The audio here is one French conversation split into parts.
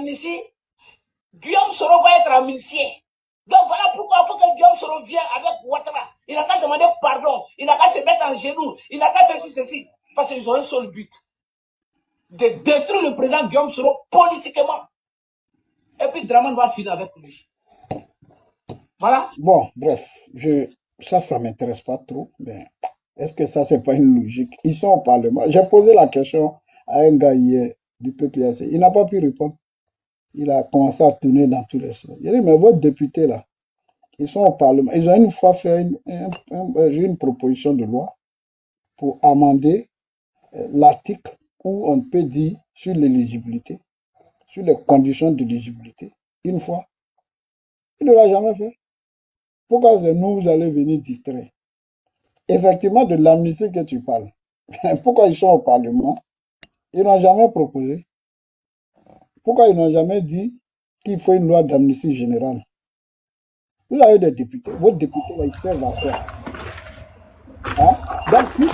l'amnistie, Guillaume Soro va être amnistié. Donc voilà pourquoi il faut que Guillaume Soro vienne avec Ouattara. Il n'a qu'à demander pardon, il n'a qu'à se mettre en genoux, il n'a qu'à faire ceci. Parce qu'ils ont un seul but, de détruire le président Guillaume Soro politiquement. Et puis Draman va finir avec lui. Voilà. Bon, bref, ça ne m'intéresse pas trop, mais est-ce que ça, c'est pas une logique? Ils sont au Parlement. J'ai posé la question à un gars hier du PPAC. Il n'a pas pu répondre. Il a commencé à tourner dans tous les sens. Il a dit, mais votre député là, ils sont au Parlement. Ils ont une fois fait une proposition de loi pour amender l'article où on peut dire sur l'éligibilité, sur les conditions d'éligibilité, une fois. Il ne l'a jamais fait. Pourquoi c'est nous, vous allez venir distraire? Effectivement, de l'amnistie que tu parles. Pourquoi ils sont au Parlement? Ils n'ont jamais proposé. Pourquoi ils n'ont jamais dit qu'il faut une loi d'amnistie générale? Vous avez des députés. Vos députés, là, ils servent à quoi? Hein? Donc, si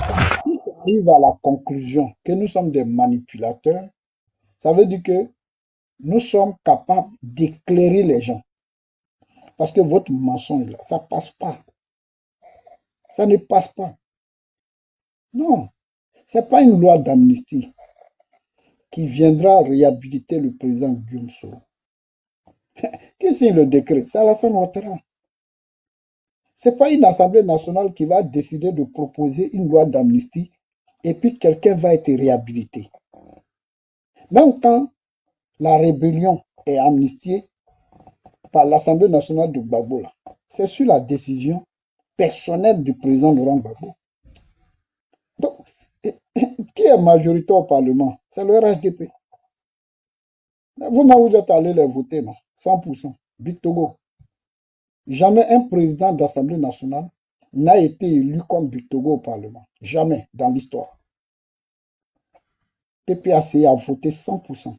on arrive à la conclusion que nous sommes des manipulateurs, ça veut dire que nous sommes capables d'éclairer les gens. Parce que votre mensonge, là, ça ne passe pas. Ça ne passe pas. Non, ce n'est pas une loi d'amnistie qui viendra réhabiliter le président Guillaume Soro. Qui signe le décret? C'est Alassane Ouattara. Ce n'est pas une Assemblée nationale qui va décider de proposer une loi d'amnistie et puis quelqu'un va être réhabilité. Même quand la rébellion est amnistiée par l'Assemblée nationale de Gbagbo, c'est sur la décision personnelle du président Laurent Gbagbo. Donc, qui est majoritaire au Parlement? C'est le RHDP. Vous-même, vous êtes allé les voter, non? 100%. Big Togo. Jamais un président d'Assemblée nationale n'a été élu comme Big Togo au Parlement. Jamais dans l'histoire. PPAC a voté 100%.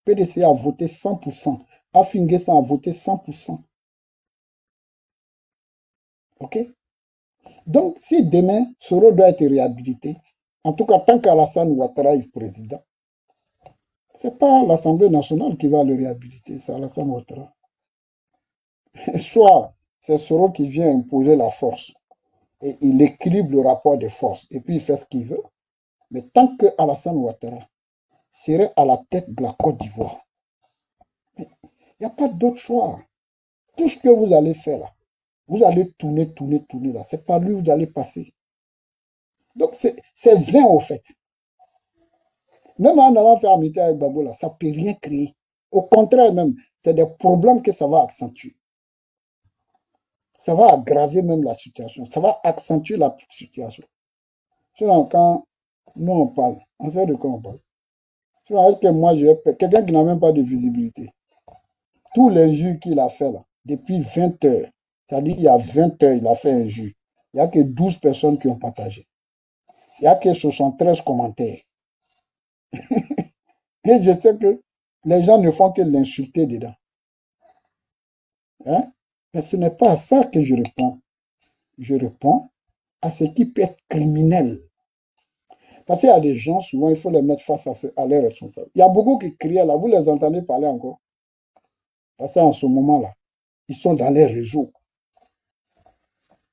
PDC a voté 100%. Afinguessa a voté 100%. OK? Donc, si demain, Soro doit être réhabilité, en tout cas, tant qu'Alassane Ouattara est président, ce n'est pas l'Assemblée nationale qui va le réhabiliter, c'est Alassane Ouattara. Soit c'est Soro qui vient imposer la force et il équilibre le rapport des forces et puis il fait ce qu'il veut. Mais tant que Alassane Ouattara serait à la tête de la Côte d'Ivoire, il n'y a pas d'autre choix. Tout ce que vous allez faire là, vous allez tourner là. C'est par lui que vous allez passer. Donc c'est vain au fait. Même en allant faire amitié avec Gbagbo là, ça ne peut rien créer. Au contraire même, c'est des problèmes que ça va accentuer. Ça va aggraver même la situation. Ça va accentuer la situation. Sinon, quand nous on parle, on sait de quoi on parle. Sinon, que moi, quelqu'un qui n'a même pas de visibilité. Tous les jus qu'il a fait là, depuis 20 heures, c'est-à-dire il y a 20 heures, il a fait un jus. Il n'y a que 12 personnes qui ont partagé. Il n'y a que 73 commentaires. Et je sais que les gens ne font que l'insulter dedans. Hein? Mais ce n'est pas à ça que je réponds. Je réponds à ce qui peut être criminel. Parce qu'il y a des gens, souvent, il faut les mettre face à leurs responsables. Il y a beaucoup qui crient là, vous les entendez parler encore. Parce qu'en ce moment-là, ils sont dans les réseaux.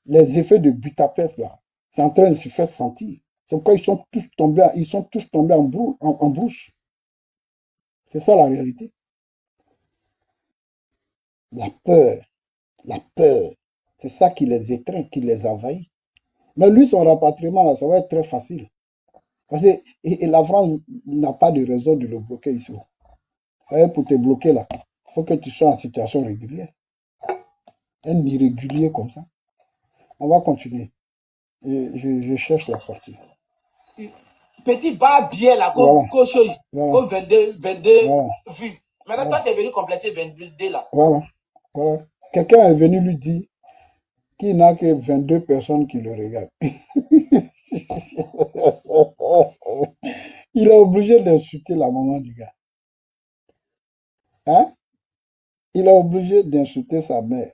Les effets de Budapest, là, c'est en train de se faire sentir. C'est pourquoi ils sont tous tombés en brousse. C'est ça la réalité. La peur, c'est ça qui les étreint, qui les envahit. Mais lui, son rapatriement, là, ça va être très facile. Parce que et la France n'a pas de raison de le bloquer ici. Pour te bloquer là, il faut que tu sois en situation régulière. Un irrégulier comme ça. On va continuer. Je cherche la partie. Petit bas bien là, comme chose, comme 22 voilà. vues. Maintenant, toi, tu es venu compléter 22 là. Voilà. Quelqu'un est venu lui dire qu'il n'a que 22 personnes qui le regardent. Il est obligé d'insulter la maman du gars. Hein? Il est obligé d'insulter sa mère.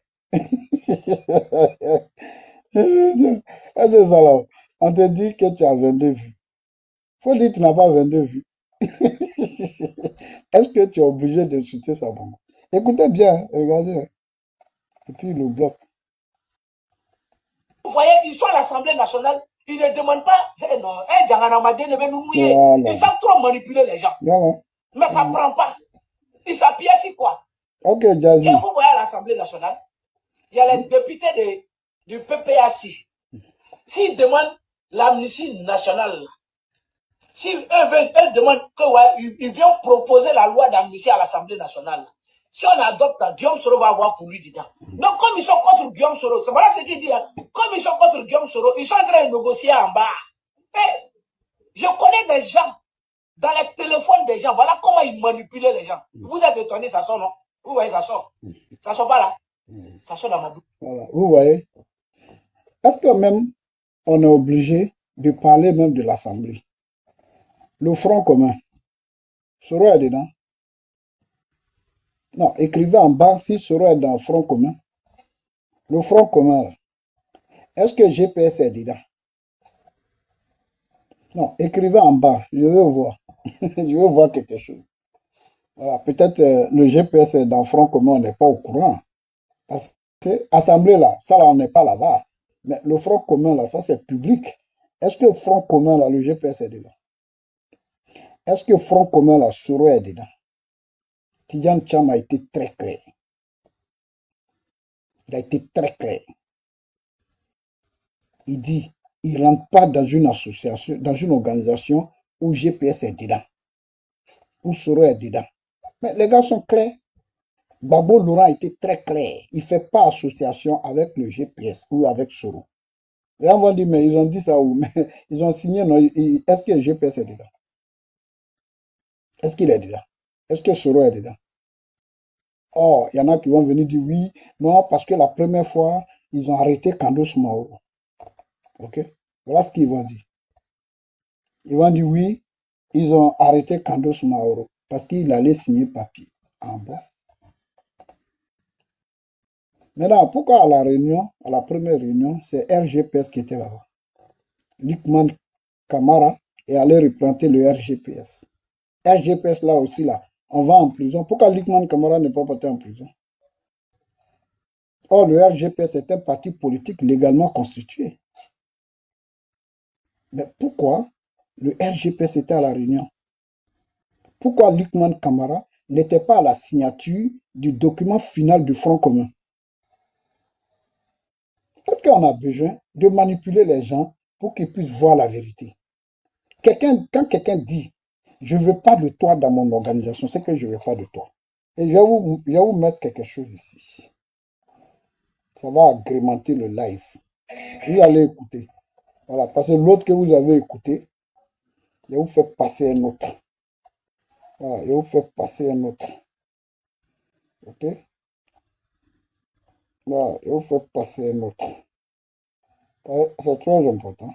C'est ça là. On te dit que tu as 22 vues. Faut dire que tu n'as pas 22 vues. Est-ce que tu es obligé de chuter ça, bon? Écoutez bien, regardez. Et puis le bloc. Vous voyez, ils sont à l'Assemblée nationale, ils ne demandent pas, eh non, eh, Djanganamade ne veut nous mouiller. Voilà. Ils savent trop manipuler les gens. Voilà. Mais ça ne prend pas. Ils s'appuient sur quoi? Ok, Jazzy. Quand vous voyez à l'Assemblée nationale, il y a les députés du PPAC. S'ils demandent l'amnistie nationale, si eux demandent qu'ils viennent proposer la loi d'amnistie à l'Assemblée nationale, si on adopte, Guillaume Soro va avoir pour lui dedans. Donc, comme ils sont contre Guillaume Soro, c'est voilà ce qu'il dit. Hein. Comme ils sont contre Guillaume Soro, ils sont en train de négocier en bas. Et je connais des gens, dans les téléphones des gens, voilà comment ils manipulent les gens. Vous êtes étonnés, ça sort, non? Vous voyez, ça sort. Ça sort pas là. Ça sort dans ma bouche. Voilà, vous voyez. Est-ce que même on est obligé de parler même de l'Assemblée? Le Front commun. Soro est dedans. Non, écrivez en bas si Soro est dans le Front commun. Le Front commun, là. Est-ce que GPS est dedans? Non, écrivez en bas. Je veux voir. Je veux voir quelque chose. Voilà, peut-être le GPS est dans le Front commun, on n'est pas au courant. Parce que Assemblée, là, ça, là, on n'est pas là-bas. Mais le Front commun, là, ça, c'est public. Est-ce que le Front commun, là, le GPS est dedans? Est-ce que le Front commun, là, Soro est dedans? Tidjane Cham a été très clair. Il a été très clair. Il dit, il ne rentre pas dans une association, dans une organisation où GPS est dedans, où Soro est dedans. Mais les gars sont clairs. Babo Laurent a été très clair. Il ne fait pas association avec le GPS ou avec Soro. Et on va dire, mais ils ont dit ça où? Mais ils ont signé, non? Est-ce que le GPS est dedans? Est-ce qu'il est dedans? Est-ce que Soro est dedans? Oh, il y en a qui vont venir dire oui, non, parce que la première fois, ils ont arrêté Candos Maoro. Ok? Voilà ce qu'ils vont dire. Ils vont dire oui, ils ont arrêté Candos Maoro parce qu'il allait signer papier en bas. Maintenant, pourquoi à la réunion, à la première réunion, c'est RGPS qui était là-bas? Lukman Kamara est allé représenter le RGPS. RGPS là aussi, là, on va en prison. Pourquoi Lukman Kamara n'est pas parti en prison? Or, le RGPS est un parti politique légalement constitué. Mais pourquoi le RGPS était à la réunion? Pourquoi Lukman Kamara n'était pas à la signature du document final du Front commun? Parce qu'on a besoin de manipuler les gens pour qu'ils puissent voir la vérité. Quand quelqu'un dit « je ne veux pas de toi dans mon organisation », c'est que je ne veux pas de toi. Et je vais vous mettre quelque chose ici. Ça va agrémenter le live. Vous allez écouter. Voilà, parce que l'autre que vous avez écouté, je vais vous faire passer un autre. Voilà, je vais vous faire passer un autre. Ok? Voilà, je vais vous faire passer un autre. C'est très important.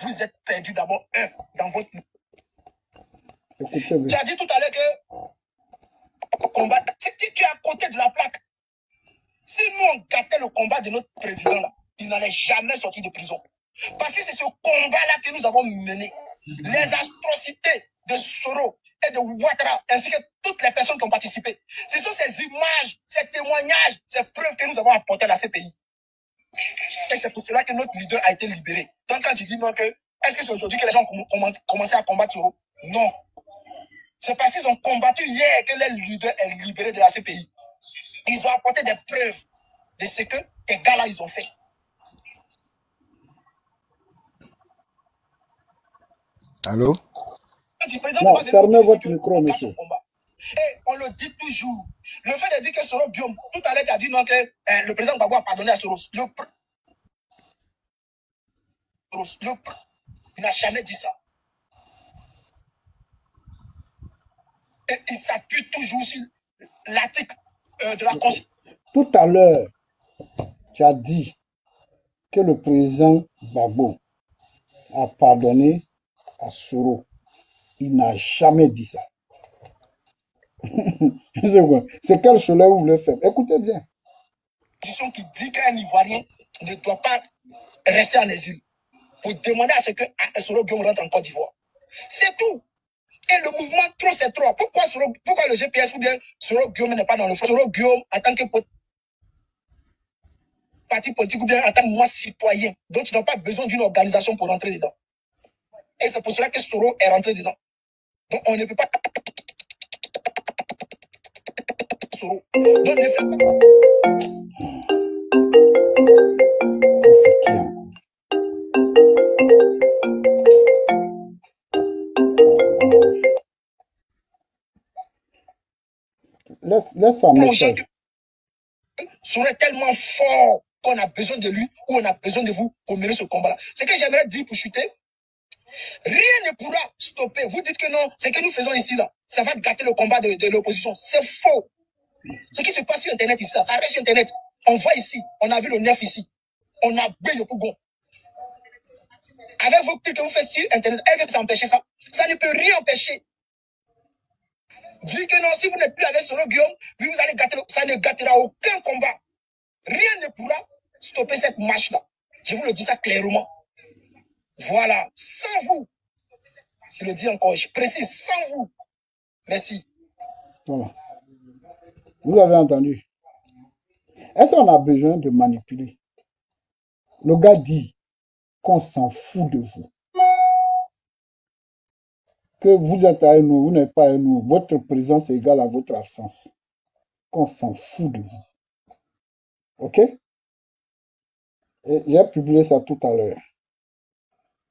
Vous êtes perdu d'abord, dans votre... Écoutez bien. Tu as dit tout à l'heure que combat, tu es à côté de la plaque. Si nous on gâtait le combat de notre président là, il n'allait jamais sortir de prison. Parce que c'est ce combat-là que nous avons mené. Les atrocités de Soro et de Ouattara, ainsi que toutes les personnes qui ont participé. Ce sont ces images, ces témoignages, ces preuves que nous avons apportées à la CPI. Et c'est pour cela que notre leader a été libéré. Donc quand tu dis non, est-ce que c'est aujourd'hui que les gens ont commencé à combattre Soro? Non. C'est parce qu'ils ont combattu hier que le leader est libéré de la CPI. Ils ont apporté des preuves de ce que ces gars-là, ils ont fait. Allô? Non, fermez votre micro, monsieur. Et on le dit toujours. Le fait de dire que Soro Biom, tout à l'heure, tu as dit non que le président Gbagbo a pardonné à Soros. Il n'a jamais dit ça. Et il s'appuie toujours sur l'article de la Constitution. Tout à l'heure, tu as dit que le président Gbagbo a pardonné à Soro. Il n'a jamais dit ça. C'est quel soleil vous voulez faire? Écoutez bien. Qui dit qu'un Ivoirien ne doit pas rester en exil. pour demander à ce que Soro Guillaume rentre en Côte d'Ivoire. C'est tout. Et le mouvement, trop c'est trop. Pourquoi le GPS ou bien Soro Guillaume n'est pas dans le fond? Soro Guillaume, en tant que parti politique ou bien en tant que moi citoyen, donc tu n'as pas besoin d'une organisation pour rentrer dedans. Et c'est pour cela que Soro est rentré dedans. Donc on ne peut pas Soro. Donc ne fais pas. Ça, c'est qui, hein? Laisse un message. Soro est tellement fort qu'on a besoin de lui ou on a besoin de vous pour mener ce combat-là. Ce que j'aimerais dire pour chuter, rien ne pourra stopper. Vous dites que non, ce que nous faisons ici, là, ça va gâter le combat de l'opposition. C'est faux. Ce qui se passe sur Internet ici, là, ça reste sur Internet. On voit ici, on a vu le 9 ici. On a bu le Pougon. Avec vos trucs que vous faites sur Internet, est-ce que ça empêche ça? Ça ne peut rien empêcher. Vu que non, si vous n'êtes plus avec Soro Guillaume, vous allez gâter, ça ne gâtera aucun combat. Rien ne pourra stopper cette marche-là. Je vous le dis ça clairement. Voilà, sans vous. Je le dis encore, je précise, sans vous. Merci. Voilà. Vous avez entendu. Est-ce qu'on a besoin de manipuler? Le gars dit qu'on s'en fout de vous. Que vous êtes avec nous, vous n'êtes pas avec nous. Votre présence est égale à votre absence. Qu'on s'en fout de vous. Ok? Et j'ai publié ça tout à l'heure.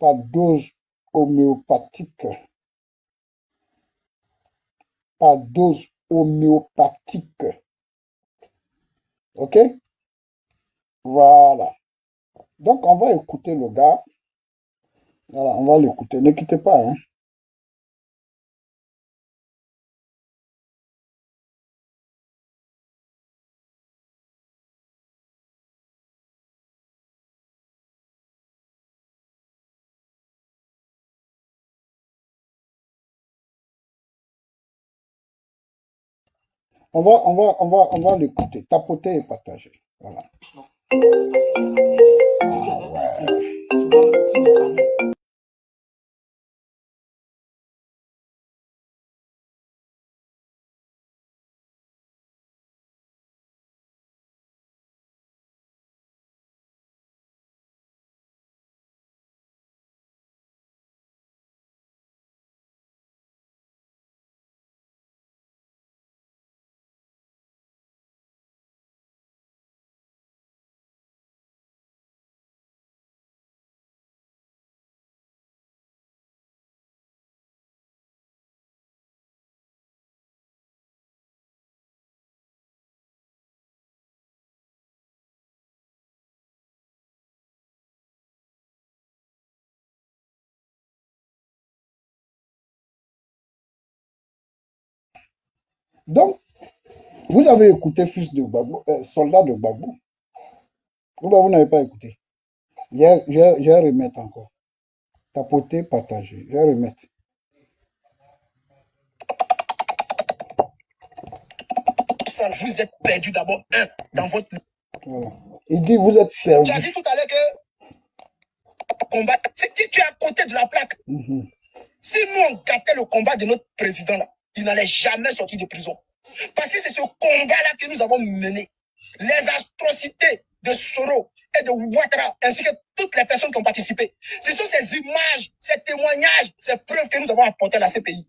Par dose homéopathique. Par dose homéopathique. Ok? Voilà. Donc, on va écouter le gars. Voilà, on va l'écouter. Ne quittez pas, hein. On va l'écouter. Tapoter et partager. Voilà. Donc, vous avez écouté fils de Gbagbo, soldat de Gbagbo. Vous n'avez pas écouté. Je vais remettre encore. Tapoter, partager. Je vais remettre. Ça, vous êtes perdu d'abord, dans votre... Voilà. Il dit, vous êtes perdu. Tu as dit tout à l'heure que combat, tu es à côté de la plaque. Si nous, on gâtait le combat de notre président, là, il n'allait jamais sortir de prison. Parce que c'est ce combat-là que nous avons mené. Les atrocités de Soro et de Ouattara, ainsi que toutes les personnes qui ont participé. Ce sont ces images, ces témoignages, ces preuves que nous avons apportées à la CPI.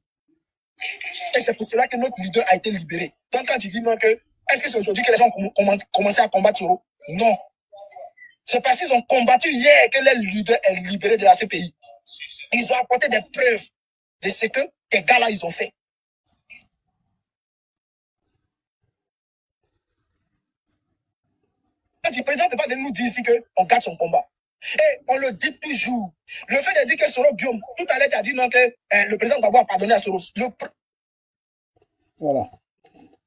Et c'est pour cela que notre leader a été libéré. Donc quand il dit non, est-ce que c'est aujourd'hui que les gens ont commencé à combattre Soro? Non. C'est parce qu'ils ont combattu hier que le leader est libéré de la CPI. Ils ont apporté des preuves de ce que ces gars-là, ils ont fait. Quand le président ne peut pas venir nous dire ici qu'on garde son combat. Et on le dit toujours. Le fait de dire que Soro Guillaume, tout à l'heure, tu as dit non, que le président Gbagbo a pardonné à Soro. Voilà.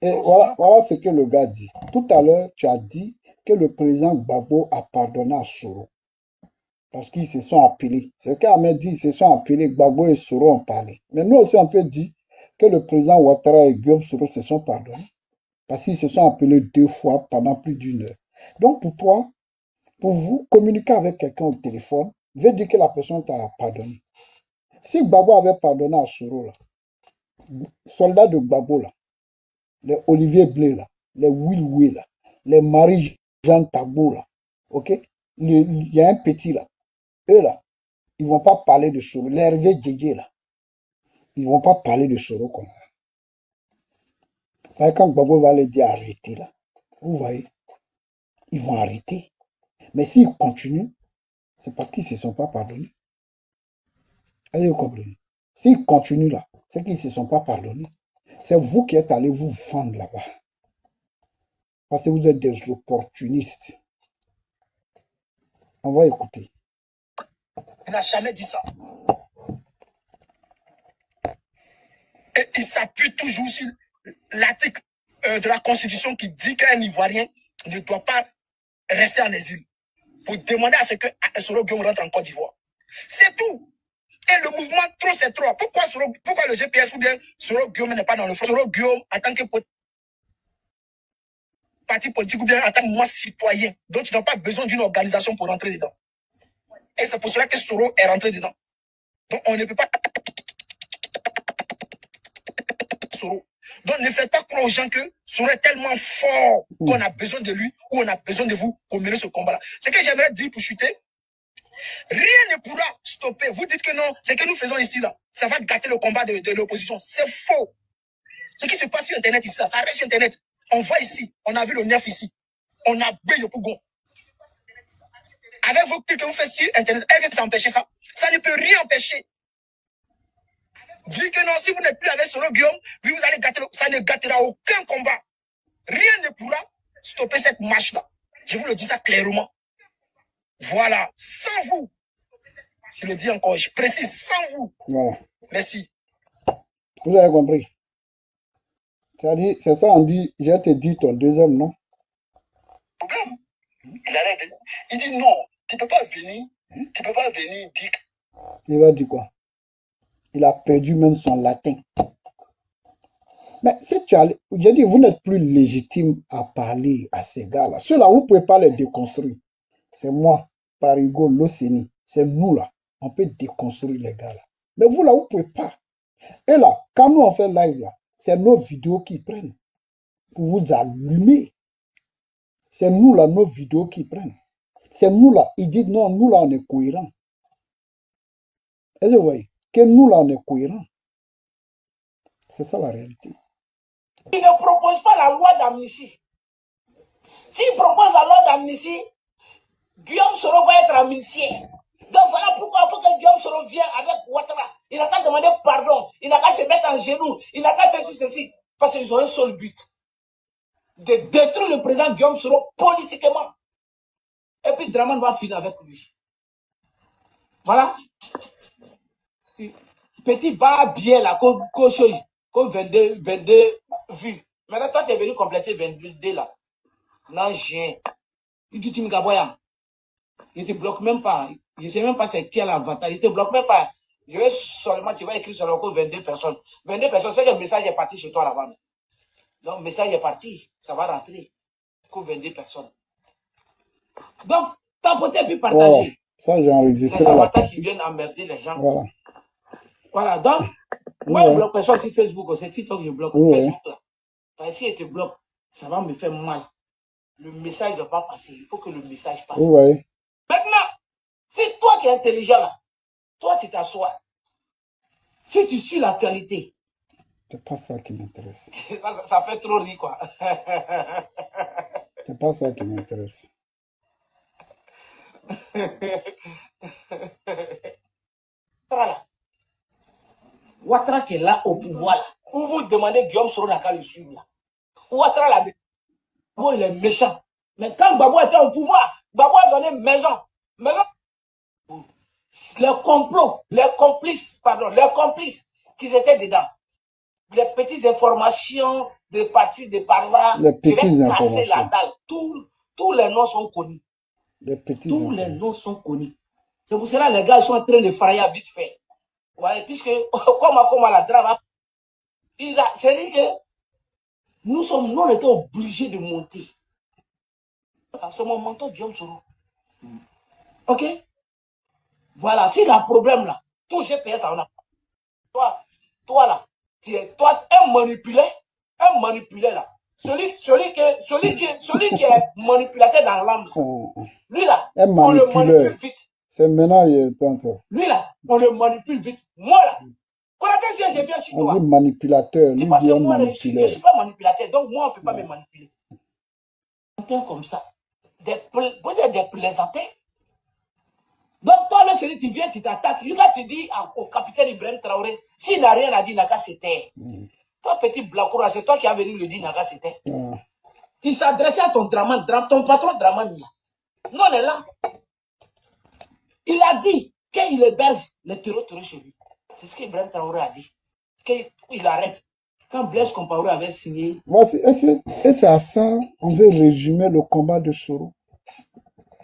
Et voilà ce que le gars dit. Tout à l'heure, tu as dit que le président Gbagbo a pardonné à Soro. Parce qu'ils se sont appelés. C'est ce qu'Ahmed dit, ils se sont appelés. Gbagbo et Soro ont parlé. Mais nous aussi, on peut dire que le président Ouattara et Guillaume Soro se sont pardonnés. Parce qu'ils se sont appelés 2 fois pendant plus d'1 heure. Donc pour toi, pour vous, communiquer avec quelqu'un au téléphone, veut dire que la personne t'a pardonné. Si Gbagbo avait pardonné à Soro, là, soldats de Gbagbo, là, les Olivier Blé, là, les Will Will, là, les Marie-Jean Tagbo, là, ok? Il y a un petit, là. Eux, là, ils ne vont pas parler de Soro. Les Hervé Djedje, là, ils ne vont pas parler de Soro comme ça. Quand Gbagbo va les dire arrêtez, là, vous voyez, ils vont arrêter. Mais s'ils continuent, c'est parce qu'ils ne se sont pas pardonnés. Avez-vous compris? S'ils continuent là, c'est qu'ils ne se sont pas pardonnés. C'est vous qui êtes allés vous vendre là-bas. Parce que vous êtes des opportunistes. On va écouter. Il n'a jamais dit ça. Et il s'appuie toujours sur l'article de la Constitution qui dit qu'un Ivoirien ne doit pas rester en exil pour demander à ce que Soro Guillaume rentre en Côte d'Ivoire. C'est tout. Et le mouvement trop c'est trop. Pourquoi le GPS ou bien Soro Guillaume n'est pas dans le front? Soro Guillaume, en tant que parti politique ou bien en tant que mouvement citoyen, donc tu n'as pas besoin d'une organisation pour rentrer dedans. Et c'est pour cela que Soro est rentré dedans. Donc on ne peut pas Soro. Donc ne faites pas croire aux gens que Soro est tellement fort qu'on a besoin de lui ou on a besoin de vous pour mener ce combat-là. Ce que j'aimerais dire pour chuter, rien ne pourra stopper. Vous dites que non, ce que nous faisons ici, là, ça va gâter le combat de l'opposition. C'est faux. Ce qui se passe sur Internet ici, là, ça reste sur Internet. On voit ici, on a vu le 9 ici. On a bu le Pougon. Avec vos clics que vous faites sur Internet, est-ce que ça empêche ça? Ça ne peut rien empêcher. Dites que non, si vous n'êtes plus avec Soro Guillaume, oui, vous allez gâter, ça ne gâtera aucun combat. Rien ne pourra stopper cette marche-là. Je vous le dis ça clairement. Voilà, sans vous. Je le dis encore, je précise, sans vous. Voilà. Merci. Vous avez compris? C'est ça, on dit, je te dis ton deuxième nom. Problème. Il dit non, tu ne peux pas venir. Tu ne peux pas venir dire. Il va dire quoi? Il a perdu même son latin. Mais si tu as, je dis, vous n'êtes plus légitime à parler à ces gars-là. Ceux-là, vous ne pouvez pas les déconstruire. C'est moi, Parigo, Loseni. C'est nous là. On peut déconstruire les gars là. Mais vous là, vous ne pouvez pas. Et là, quand nous on fait live là, c'est nos vidéos qui prennent. Pour vous allumer. C'est nous là, nos vidéos qui prennent. C'est nous là. Ils disent non, nous là, on est cohérents. Est-ce que vous voyez? Que nous là, on est cohérents. C'est ça la réalité. Il ne propose pas la loi d'amnistie. S'il propose la loi d'amnistie, Guillaume Soro va être amnistié. Donc voilà pourquoi il faut que Guillaume Soro vienne avec Ouattara. Il n'a qu'à demander pardon. Il n'a qu'à se mettre en genoux. Il n'a qu'à faire ceci. Parce qu'ils ont un seul but. De détruire le président Guillaume Soro politiquement. Et puis Draman va finir avec lui. Voilà. Petit bas bien là, comme 22 vues. Maintenant, toi, tu es venu compléter 22 là. Non, j'ai. Il dit, tu me gaboyam. Il te bloque même pas. Je ne sais même pas c'est qui a l'avantage. Il te bloque même pas. Je vais seulement, tu vas écrire sur le code 22 personnes. 22 personnes, c'est que le message est parti chez toi là-bas. Donc, le message est parti. Ça va rentrer. Code 22 personnes. Donc, tapoter puis partager. Oh, ça, j'ai enregistré. C'est ça, avantage qui viennent emmerder les gens. Voilà. Voilà, donc, moi, je bloque personne sur Facebook, c'est TikTok, je bloque. Facebook, là. Parce que si il te bloque, ça va me faire mal. Le message ne doit pas passer. Il faut que le message passe. Ouais. Maintenant, c'est toi qui es intelligent là. Toi, tu t'assois. Si tu suis l'actualité. C'est pas ça qui m'intéresse. ça fait trop rire, quoi. C'est pas ça qui m'intéresse. Voilà. Ouattara qui est là au pouvoir, là. Où vous demandez Guillaume Soro n'a qu'à le suivre, là. Ouattara, là, bon, il est méchant. Mais quand Gbagbo était au pouvoir, Gbagbo a donné maison. Les complots, les complices qui étaient dedans. Les petites informations de partis de par là, les je vais petites casser la informations. dalle. Tous les noms sont connus. Tous les noms sont connus. C'est pour cela que les gars ils sont en train de frayer vite fait. Ouais, puisque, comme la drame, c'est-à-dire que nous on était obligés de monter. C'est mon mentor Guillaume Soro. Ok? Voilà, s'il y a un problème là, tout GPS là, on a. Toi là, tu es toi un manipulé là. Celui qui est manipulateur dans l'âme, lui là, Un on le manipuleur. manipule vite. C'est maintenant, il est temps. Lui là, on le manipule vite. Moi là, quand je viens chez On toi, dit manipulateur, lui parce dit que un moi, je ne manipulateur. suis pas manipulateur, donc moi, on ne peut pas me manipuler. Comme ça, vous êtes des plaisantins. Donc, toi, là, celui tu viens, tu t'attaques. Lui, quand tu dis au capitaine Ibrahim Traoré, s'il n'a rien à dire, il n'a qu'à se taire. Toi, petit Blakoura, c'est toi qui as venu le dire, il n'a qu'à se taire. Il s'adressait à ton Draman, ton patron Draman. Là. Nous, on est là. Il a dit qu'il héberge les terreaux chez lui. C'est ce qu'Ibrahim Traoré a dit. Qu'il arrête. Quand Blaise Compaoré avait signé. Voici, et c'est à ça on veut résumer le combat de Soro.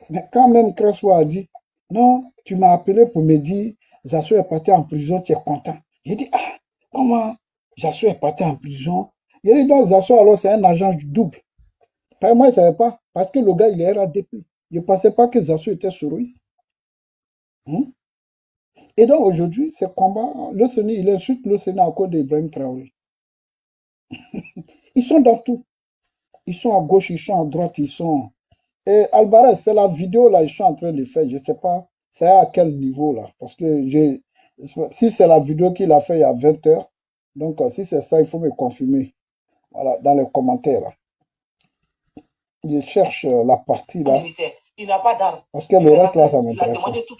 Mais quand même Krasso a dit, non, tu m'as appelé pour me dire, Zasso est parti en prison, tu es content. J'ai dit, ah, comment Zasso est parti en prison? Il a dit, non, Zasso, alors c'est un agent du double. Moi, je ne savais pas, parce que le gars, il est RADP. Je ne pensais pas que Zasso était soroïste. Et donc aujourd'hui, ce combat, il insulte le Sénat à cause d'Ibrahim Traoré. Ils sont dans tout. Ils sont à gauche, ils sont à droite, ils sont... Et Alvarez, c'est la vidéo là, ils sont en train de faire, je ne sais pas, c'est à quel niveau là. Parce que si c'est la vidéo qu'il a fait il y a 20 h, donc si c'est ça, il faut me confirmer. Voilà, dans les commentaires là. Je cherche la partie là. Il n'a pas d'arme. Parce que le reste là, ça m'intéresse. Il a demandé tout.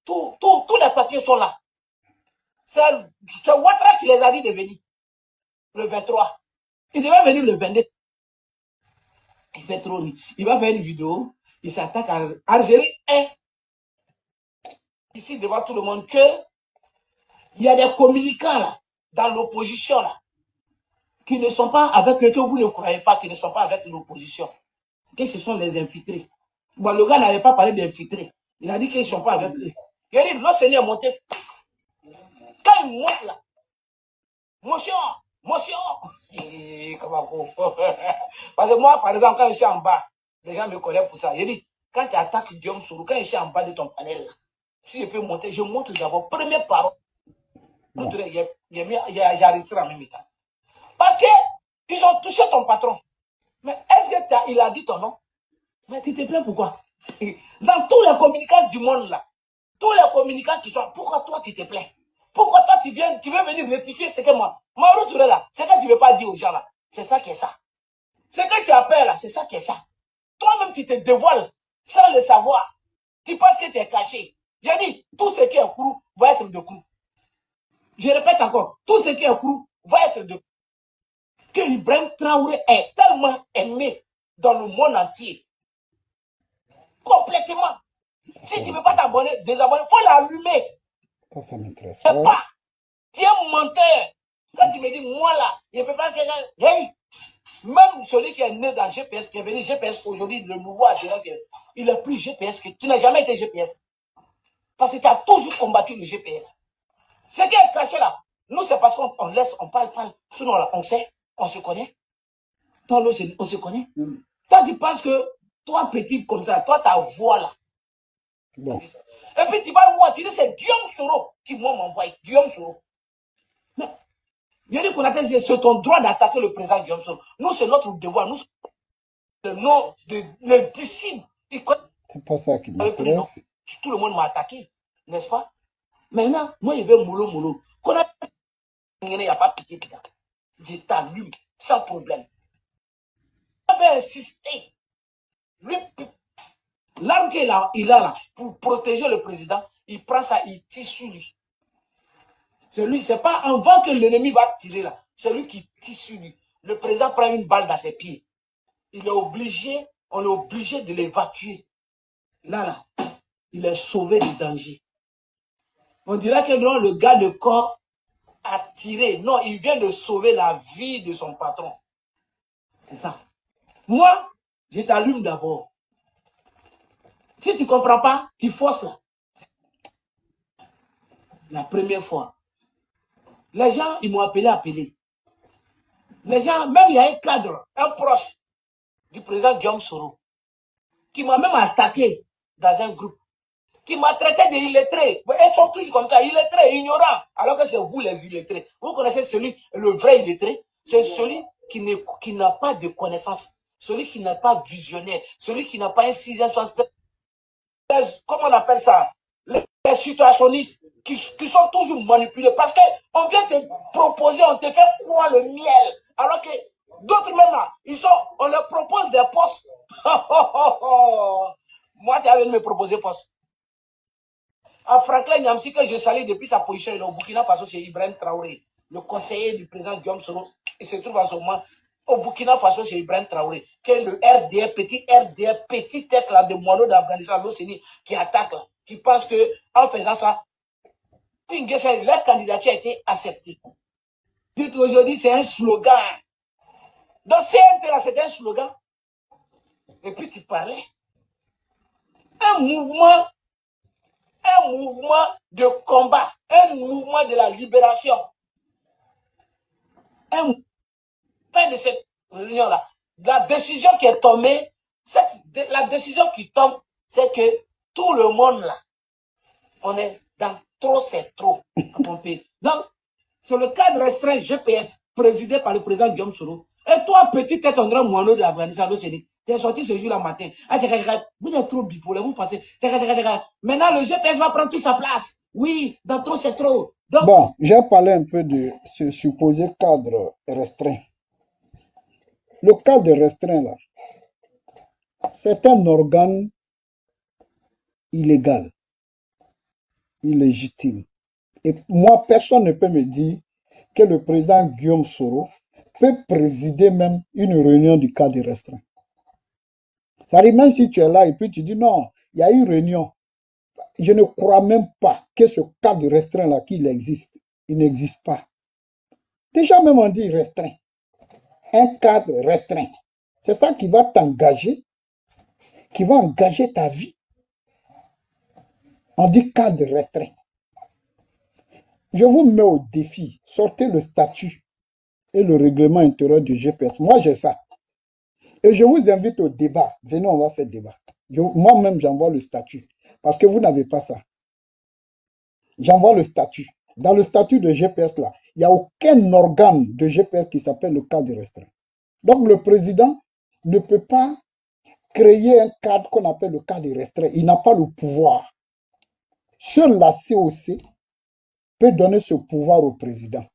Tous les papiers sont là. C'est Ouattara qui les a dit de venir. Le 23. Il devait venir le 22. Il fait trop rire. Il va faire une vidéo. Il s'attaque à Algérie 1. Ici, devant tout le monde, que il y a des communicants là, dans l'opposition là, qui ne sont pas avec eux, que vous ne croyez pas, qui ne sont pas avec l'opposition. Que ce sont les infiltrés. Bon, le gars n'avait pas parlé d'infiltrés. Il a dit qu'ils ne sont pas avec eux. Il a dit, le Seigneur est monté. Quand il monte là, monsieur, parce que moi, par exemple, quand je suis en bas, les gens me connaissent pour ça. Il dit, quand tu attaques Guillaume Soro, quand je suis en bas de ton panel là, si je peux monter, je monte d'abord. Première parole. J'arrêterai en même temps. Parce qu'ils ont touché ton patron. Mais est-ce qu'il a dit ton nom? Mais tu te plains pourquoi? Dans tous les communicants du monde là, tous les communicants qui sont, pourquoi toi tu te plains? Pourquoi toi tu veux venir rectifier ce que moi, Mauro Touré là, c'est que tu ne veux pas dire aux gens là. C'est ça qui est ça. Ce que tu as peur là, c'est ça qui est ça. Toi-même tu te dévoiles sans le savoir. Tu penses que tu es caché. J'ai dit, tout ce qui est crou va être de crou. Je répète encore, tout ce qui est crou va être de crou. Que Ibrahim Traoré est tellement aimé dans le monde entier. Complètement. Si tu ne veux pas t'abonner, désabonner, il faut l'allumer. Ça m'intéresse. Pas. Tu es un menteur. Quand tu me dis, moi là, je ne peux pas quelqu'un. Hey, même celui qui est né dans GPS, qui est venu GPS aujourd'hui, le nouveau adhérent, il est plus GPS que tu n'as jamais été GPS. Parce que tu as toujours combattu le GPS. Ce qui est caché là, nous c'est parce qu'on laisse, on parle. Sinon là, on sait, on se connaît. Toi, là, on se connaît. Toi, tu penses que, toi, petit comme ça, toi, ta voix là. Bon. Et puis tu vas voir, tu dis c'est Guillaume Soro qui m'envoie. Guillaume Soro. Mais, je dis qu'on a dit, c'est ton droit d'attaquer le président Guillaume Soro. Nous, c'est notre devoir. Nous, le nom de le disciple. C'est pas ça qui m'intéresse. Tout le monde m'a attaqué, n'est-ce pas? Maintenant, moi, je vais mollo. Il n'y a pas piqué. Je t'allume sans problème. J'avais insisté. Lui, l'arme qu'il a là, pour protéger le président, il prend ça, il tire sur lui. C'est lui, c'est pas avant que l'ennemi va tirer là. C'est lui qui tire sur lui. Le président prend une balle dans ses pieds. On est obligé de l'évacuer. Là, il est sauvé du danger. On dirait que non, le gars de corps a tiré. Non, il vient de sauver la vie de son patron. C'est ça. Moi, je t'allume d'abord. Si tu ne comprends pas, tu forces là. La première fois. Les gens, ils m'ont appelé. Les gens, même il y a un cadre, un proche du président Guillaume Soro, qui m'a même attaqué dans un groupe. qui m'a traité d'illettré. Ils sont toujours comme ça, illettrés, ignorants, alors que c'est vous les illettrés. Vous connaissez le vrai illettré? C'est celui qui n'a pas de connaissances, celui qui n'a pas visionnaire, celui qui n'a pas un sixième sens. Comment on appelle ça? Les situationnistes qui sont toujours manipulés parce qu'on vient te proposer, on te fait croire le miel, alors que d'autres même là, on leur propose des postes. Moi, tu avais me proposer poste. À Franklin Nyamsi, que je salue depuis sa position au Burkina Faso, c'est Ibrahim Traoré, le conseiller du président Guillaume Soro. Il se trouve en ce moment au Burkina Faso, c'est Ibrahim Traoré, qui est le RDR, petit tête là, de moineau d'Afghanistan, l'OCNI, qui attaque là, qui pense qu'en faisant ça, leur candidature a été acceptée. Dites aujourd'hui, c'est un slogan. Dans CNT là, c'était un slogan. Et puis tu parlais. Un mouvement de combat, un mouvement de la libération. Fin de cette réunion-là, la décision qui est tombée, la décision qui tombe, c'est que tout le monde là, on est dans trop, c'est trop. Donc, sur le cadre restreint GPS, présidé par le président Guillaume Soro, et toi, petit tête André Moineau de l'Afghanistan, tu es sorti ce jour-là matin. Vous êtes trop bipolaire, vous pensez. Maintenant, le GPS va prendre toute sa place. Oui, dans trop, c'est trop. Donc, bon, j'ai parlé un peu de ce supposé cadre restreint. Le cadre restreint, là, c'est un organe illégal, illégitime. Et moi, personne ne peut me dire que le président Guillaume Soro peut présider même une réunion du cadre restreint. Ça arrive même si tu es là et puis tu dis non, il y a une réunion. Je ne crois même pas que ce cadre restreint-là, qu'il existe. Il n'existe pas. Déjà même on dit restreint. Un cadre restreint. C'est ça qui va t'engager, qui va engager ta vie. On dit cadre restreint. Je vous mets au défi. Sortez le statut et le règlement intérieur du GPS. Moi, j'ai ça. Et je vous invite au débat. Venez, on va faire débat. Moi-même, j'envoie le statut. Parce que vous n'avez pas ça. J'envoie le statut. Dans le statut de GPS, là, il n'y a aucun organe de GPS qui s'appelle le cadre restreint. Donc, le président ne peut pas créer un cadre qu'on appelle le cadre restreint. Il n'a pas le pouvoir. Seule la COC peut donner ce pouvoir au président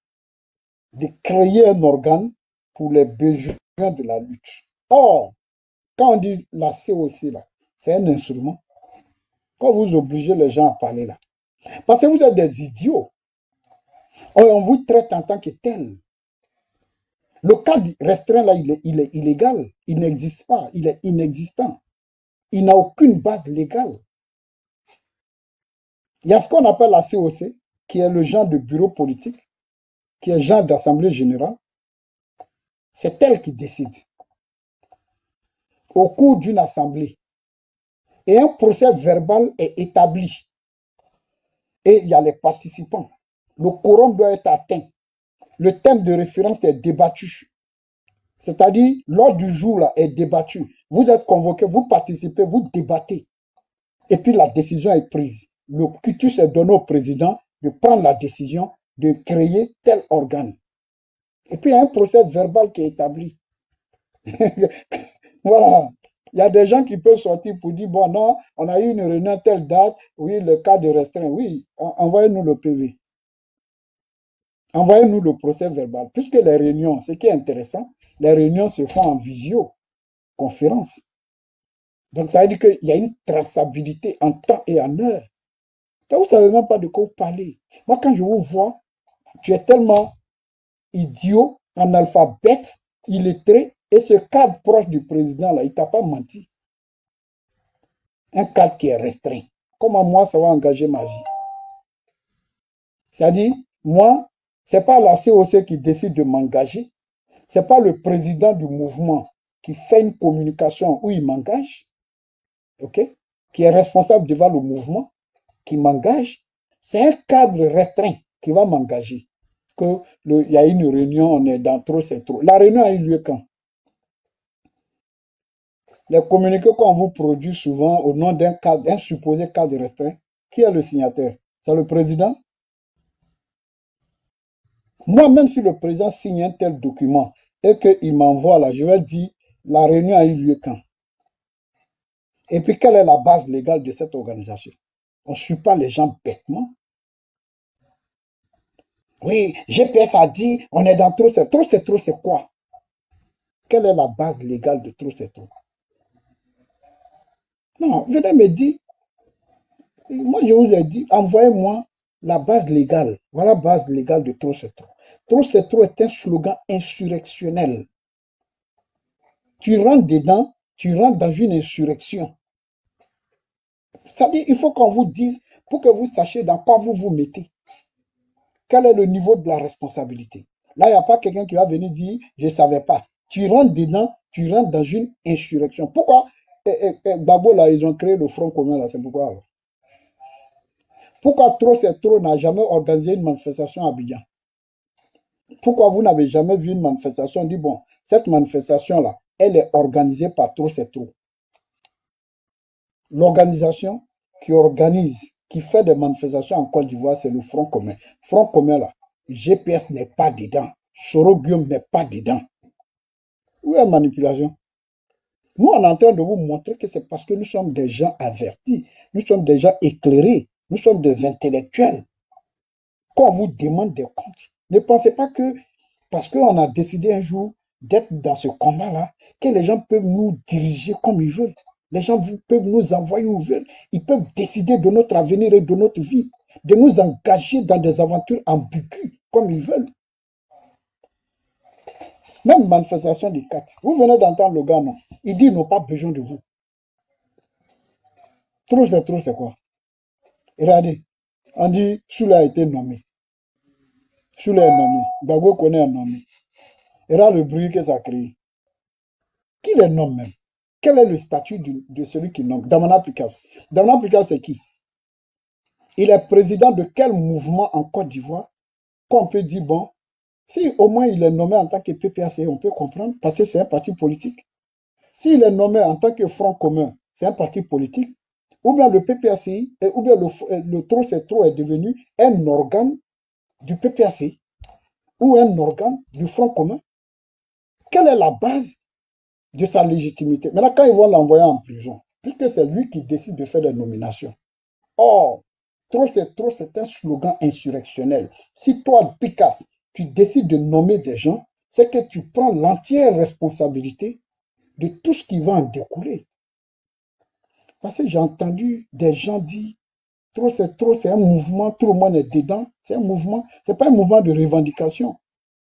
de créer un organe pour les besoins de la lutte. Or, quand on dit la COC, là, c'est un instrument. Quand vous obligez les gens à parler là, parce que vous êtes des idiots, on vous traite en tant que tel. Le cadre restreint là, il est illégal, il n'existe pas, il est inexistant. Il n'a aucune base légale. Il y a ce qu'on appelle la COC, qui est le genre de bureau politique, qui est le genre d'assemblée générale. C'est elle qui décide. Au cours d'une assemblée. Et un procès verbal est établi. Et il y a les participants. Le quorum doit être atteint. Le thème de référence est débattu. C'est-à-dire, l'ordre du jour là est débattu. Vous êtes convoqués, vous participez, vous débattez. Et puis la décision est prise. Le cutus est donné au président de prendre la décision de créer tel organe. Et puis il y a un procès verbal qui est établi. Voilà. Il y a des gens qui peuvent sortir pour dire, bon, non, on a eu une réunion à telle date, oui, le cas de restreint, oui, envoyez-nous le PV. Envoyez-nous le procès verbal. Puisque les réunions, ce qui est intéressant, les réunions se font en visioconférence. Donc, ça veut dire qu'il y a une traçabilité en temps et en heure. Donc, vous ne savez même pas de quoi vous parlez. Moi, quand je vous vois, tu es tellement idiot, analphabète, illettré, et ce cadre proche du président, là, il ne t'a pas menti. Un cadre qui est restreint. Comment moi, ça va engager ma vie? C'est-à-dire, moi, ce n'est pas la COC qui décide de m'engager. Ce n'est pas le président du mouvement qui fait une communication où il m'engage, okay, qui est responsable devant le mouvement, qui m'engage. C'est un cadre restreint qui va m'engager. Il y a une réunion, on est dans trop, c'est trop. La réunion a eu lieu quand? Les communiqués qu'on vous produit souvent au nom d'un supposé cadre restreint, Qui est le signataire? C'est le président? Moi, même si le président signe un tel document et qu'il m'envoie là, je vais dire, la réunion a eu lieu quand? Et puis, quelle est la base légale de cette organisation? On ne suit pas les gens bêtement. Oui, GPS a dit, on est dans trop, c'est trop, c'est trop, c'est quoi? Quelle est la base légale de trop, c'est trop? Non, venez me dire, moi je vous ai dit, envoyez-moi la base légale. Voilà la base légale de trop, c'est trop. Trop, c'est trop est un slogan insurrectionnel. Tu rentres dedans, tu rentres dans une insurrection. Ça veut dire, il faut qu'on vous dise, pour que vous sachiez dans quoi vous vous mettez. Quel est le niveau de la responsabilité? Là, il n'y a pas quelqu'un qui va venir dire, je ne savais pas. Tu rentres dedans, tu rentres dans une insurrection. Pourquoi Babo, là, ils ont créé le Front commun, là, c'est pourquoi alors? Pourquoi trop c'est trop n'a jamais organisé une manifestation à Abidjan? Pourquoi vous n'avez jamais vu une manifestation? On dit, bon, cette manifestation-là, elle est organisée par trop c'est trop. L'organisation qui organise, qui fait des manifestations en Côte d'Ivoire, c'est le Front commun. Front commun, là, GPS n'est pas dedans. Soro Guillaume n'est pas dedans. Où est la manipulation? Nous, on est en train de vous montrer que c'est parce que nous sommes des gens avertis, nous sommes des gens éclairés, nous sommes des intellectuels. Quand on vous demande des comptes, ne pensez pas que parce qu'on a décidé un jour d'être dans ce combat-là, que les gens peuvent nous diriger comme ils veulent. Les gens peuvent nous envoyer où ils veulent. Ils peuvent décider de notre avenir et de notre vie, de nous engager dans des aventures ambiguës comme ils veulent. Même manifestation des 4. Vous venez d'entendre le gars, non? Il dit, ils n'ont pas besoin de vous. Trop, c'est quoi? Regardez, on dit, Soula a été nommé. Soula est nommé. Gbagbo connaît un nommé. Et là, le bruit que ça crée. Qui les nomme même? Quel est le statut de celui qui nomme? Damana Pikas. Damana Pikas, c'est qui? Il est président de quel mouvement en Côte d'Ivoire? Qu'on peut dire, bon, si au moins il est nommé en tant que PPAC, on peut comprendre, parce que c'est un parti politique. S'il est nommé en tant que Front commun, c'est un parti politique, ou bien le PPACI, ou bien le trop c'est trop est devenu un organe du PPAC, ou un organe du Front commun. Quelle est la base de sa légitimité? Maintenant, quand ils vont l'envoyer en prison, puisque c'est lui qui décide de faire des nominations. Or, trop c'est un slogan insurrectionnel. Si toi, Picasso, tu décides de nommer des gens, c'est que tu prends l'entière responsabilité de tout ce qui va en découler. Parce que j'ai entendu des gens dire, trop, c'est un mouvement, tout le monde est dedans, c'est un mouvement, c'est pas un mouvement de revendication,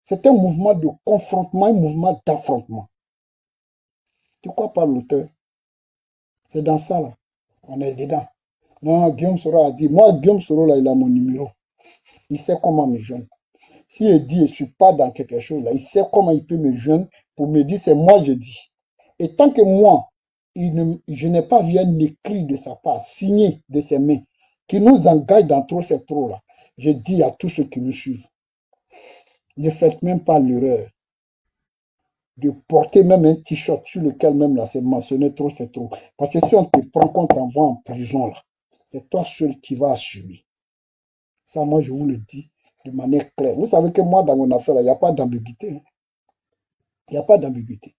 c'est un mouvement de confrontement, un mouvement d'affrontement. Tu crois pas l'auteur? C'est dans ça, là, on est dedans. Non, Guillaume Soro a dit, moi, Guillaume Soro, là, il a mon numéro. Il sait comment me joindre. S'il dit, je ne suis pas dans quelque chose, là, il sait comment il peut me joindre pour me dire, c'est moi, je dis. Et tant que moi, je n'ai pas vu un écrit de sa part, signé de ses mains, qui nous engage dans trop c'est trop, là, je dis à tous ceux qui nous suivent, ne faites même pas l'erreur de porter même un t-shirt sur lequel même là c'est mentionné trop c'est trop. Parce que si on te prend qu'on t'envoie en prison là, c'est toi seul qui vas assumer. Ça, moi, je vous le dis de manière claire. Vous savez que moi, dans mon affaire, il n'y a pas d'ambiguïté. Il n'y a pas d'ambiguïté.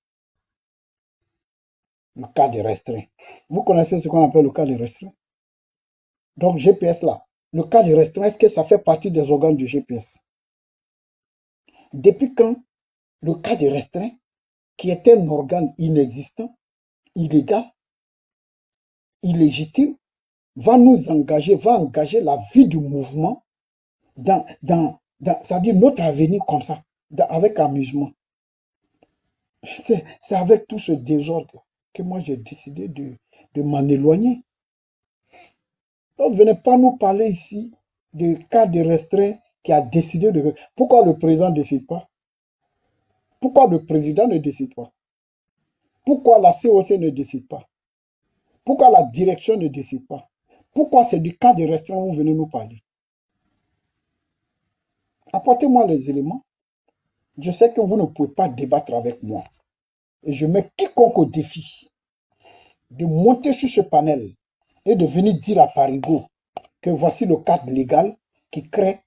Le cas de restreint. Vous connaissez ce qu'on appelle le cas de restreint? Donc, GPS là, le cas de restreint, est-ce que ça fait partie des organes du GPS? Depuis quand le cas de restreint, qui est un organe inexistant, illégal, illégitime, va nous engager, va engager la vie du mouvement c'est-à-dire notre avenir comme ça, avec amusement. C'est avec tout ce désordre que moi j'ai décidé de m'en éloigner. Donc venez pas nous parler ici de cas de restreint qui a décidé de... Pourquoi le président ne décide pas? Pourquoi le président ne décide pas? Pourquoi la COC ne décide pas? Pourquoi la direction ne décide pas? Pourquoi c'est du cas de restreint où vous venez nous parler? Apportez-moi les éléments. Je sais que vous ne pouvez pas débattre avec moi. Et je mets quiconque au défi de monter sur ce panel et de venir dire à Parigo que voici le cadre légal qui crée,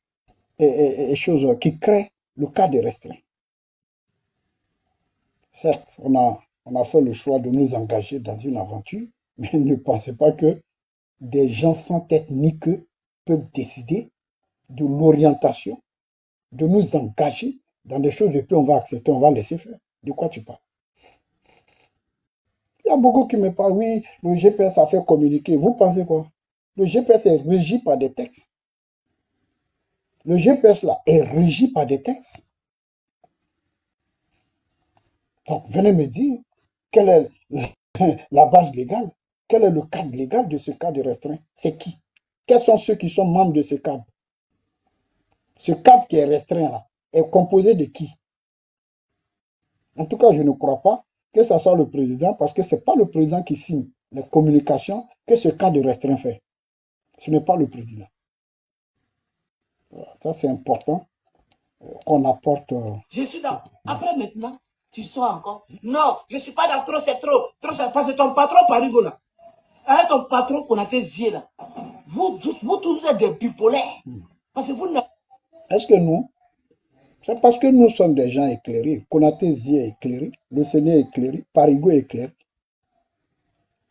qui crée le cadre restreint. Certes, on a fait le choix de nous engager dans une aventure, mais ne pensez pas que des gens sans tête ni queue peuvent décider de l'orientation, de nous engager dans des choses et puis on va accepter, on va laisser faire. De quoi tu parles? Il y a beaucoup qui me parlent, oui, le GPS a fait communiquer. Vous pensez quoi? Le GPS est régi par des textes. Le GPS là est régi par des textes. Donc venez me dire quelle est la base légale, quel est le cadre légal de ce cadre restreint. C'est qui? Quels sont ceux qui sont membres de ce cadre? Ce cadre qui est restreint là est composé de qui? En tout cas, je ne crois pas que ce soit le président, parce que ce n'est pas le président qui signe les communications que ce cadre restreint fait. Ce n'est pas le président. Voilà, ça, c'est important qu'on apporte. Je suis dans. Après, maintenant, tu sors encore. Non, je ne suis pas dans trop, c'est trop. Trop, c'est parce que ton patron Parigo là. Avec ton patron qu'on a tes yeux là. Vous tous êtes des bipolaires. Parce que vous n'avez. Est-ce que nous, c'est parce que nous sommes des gens éclairés. Konaté Zie est éclairé, le Seigneur est éclairé, Parigo est éclairé.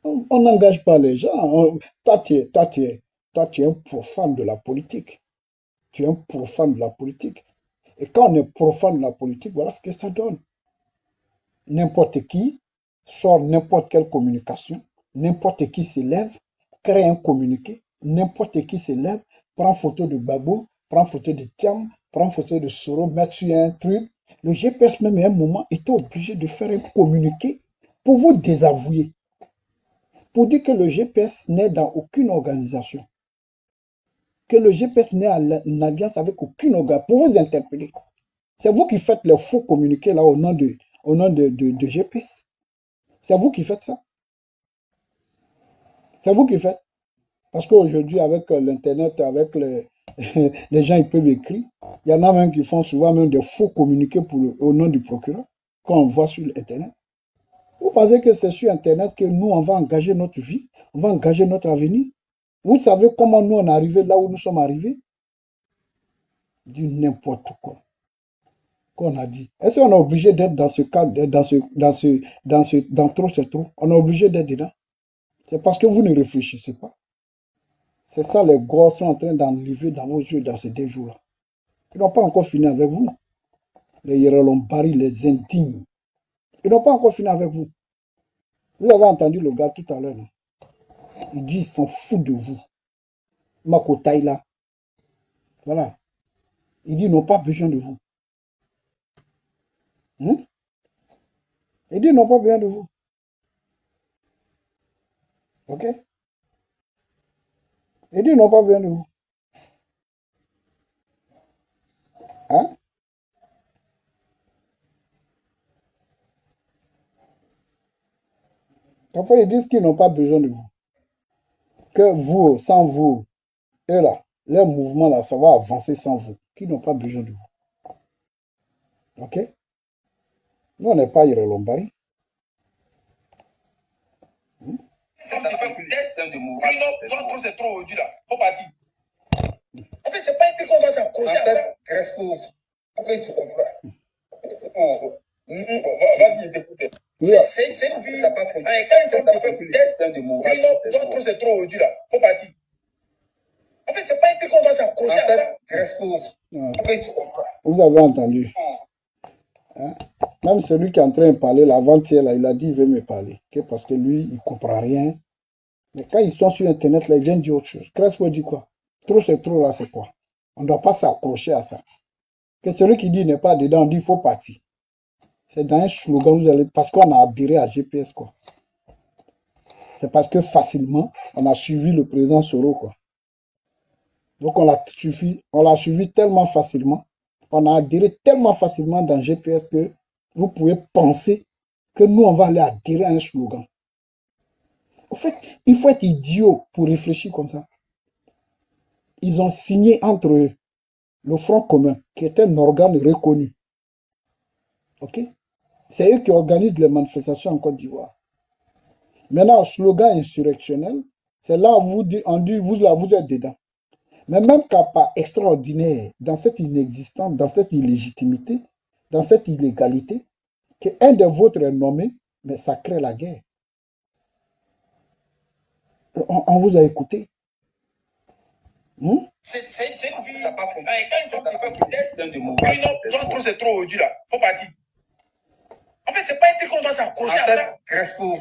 On n'engage pas les gens. Toi, tu es un profane de la politique. Tu es un profane de la politique. Et quand on est profane de la politique, voilà ce que ça donne. N'importe qui sort n'importe quelle communication, n'importe qui s'élève, crée un communiqué, n'importe qui s'élève, prend photo de Babo, prend photo de Thiam, prend photo de Soro, mettre sur un truc. Le GPS même à un moment était obligé de faire un communiqué pour vous désavouer. Pour dire que le GPS n'est dans aucune organisation. Que le GPS n'est en alliance avec aucune organisation. Pour vous interpeller. C'est vous qui faites les faux communiqués là au nom de GPS. C'est vous qui faites ça. C'est vous qui faites. Parce qu'aujourd'hui, avec l'Internet, avec les gens, ils peuvent écrire. Il y en a même qui font souvent même des faux communiqués au nom du procureur, quand on voit sur l'Internet. Vous pensez que c'est sur Internet que nous, on va engager notre vie, on va engager notre avenir? Vous savez comment nous, on est arrivé là où nous sommes arrivés? Du n'importe quoi. Qu'on a dit. Est-ce qu'on est obligé d'être dans ce cadre, dans trop, c'est trop? On est obligé d'être dedans. C'est parce que vous ne réfléchissez pas. C'est ça, les gosses sont en train d'enlever dans vos yeux dans ces 2 jours-là. Ils n'ont pas encore fini avec vous. Les Yerolombari, les indignes. Ils n'ont pas encore fini avec vous. Vous avez entendu le gars tout à l'heure. Il dit, ils s'en foutent de vous. Makotaïla. Voilà. Il dit, ils n'ont pas besoin de vous. Il dit, ils n'ont pas besoin de vous. Ok? Il dit, ils n'ont pas besoin de vous. Hein? Parfois, ils disent qu'ils n'ont pas besoin de vous. Que vous, sans vous, eux là, leur mouvement là, ça va avancer sans vous. Qu'ils n'ont pas besoin de vous. Ok? Nous, on n'est pas Yerolombari. C'est trop aujourd'hui là. Faut partir. En fait, c'est pas un truc qu'on doit s'accrocher à ça. Crespo, pourquoi tu comprends? Vas-y, je t'écoute. C'est une vie. Quand une femme te fait couler, c'est trop aujourd'hui là. Faut partir. En fait, c'est pas un truc qu'on doit s'accrocher à ça. Crespo, pourquoi tu comprends? Vous avez entendu. Hein? Même celui qui est en train de parler, l'avant-hier, il a dit il veut me parler. Parce que lui, il ne comprend rien. Mais quand ils sont sur Internet, là, ils viennent dire autre chose. Crespo dit quoi? Trop, c'est trop, là, c'est quoi? On ne doit pas s'accrocher à ça. Que celui qui dit n'est pas dedans, on dit il faut partir. C'est dans un slogan, vous allez, parce qu'on a adhéré à GPS, quoi. C'est parce que facilement, on a suivi le président Soro, quoi. Donc on l'a suivi tellement facilement, on a adhéré tellement facilement dans GPS que vous pouvez penser que nous, on va aller adhérer à un slogan. En fait, il faut être idiot pour réfléchir comme ça. Ils ont signé entre eux le Front commun, qui est un organe reconnu. Ok? C'est eux qui organisent les manifestations en Côte d'Ivoire. Maintenant, le slogan insurrectionnel, c'est là où on dit, vous êtes dedans. Mais même cas pas extraordinaire, dans cette inexistence, dans cette illégitimité, dans cette illégalité, qu'un de vôtres est nommé, mais ça crée la guerre. On vous a écouté. C'est une vie. Quand une femme qui fait peut-être, non, trop c'est trop aujourd'hui là. Faut partir. En fait, c'est pas un truc qu'on doit s'accrocher à ça. Crespo,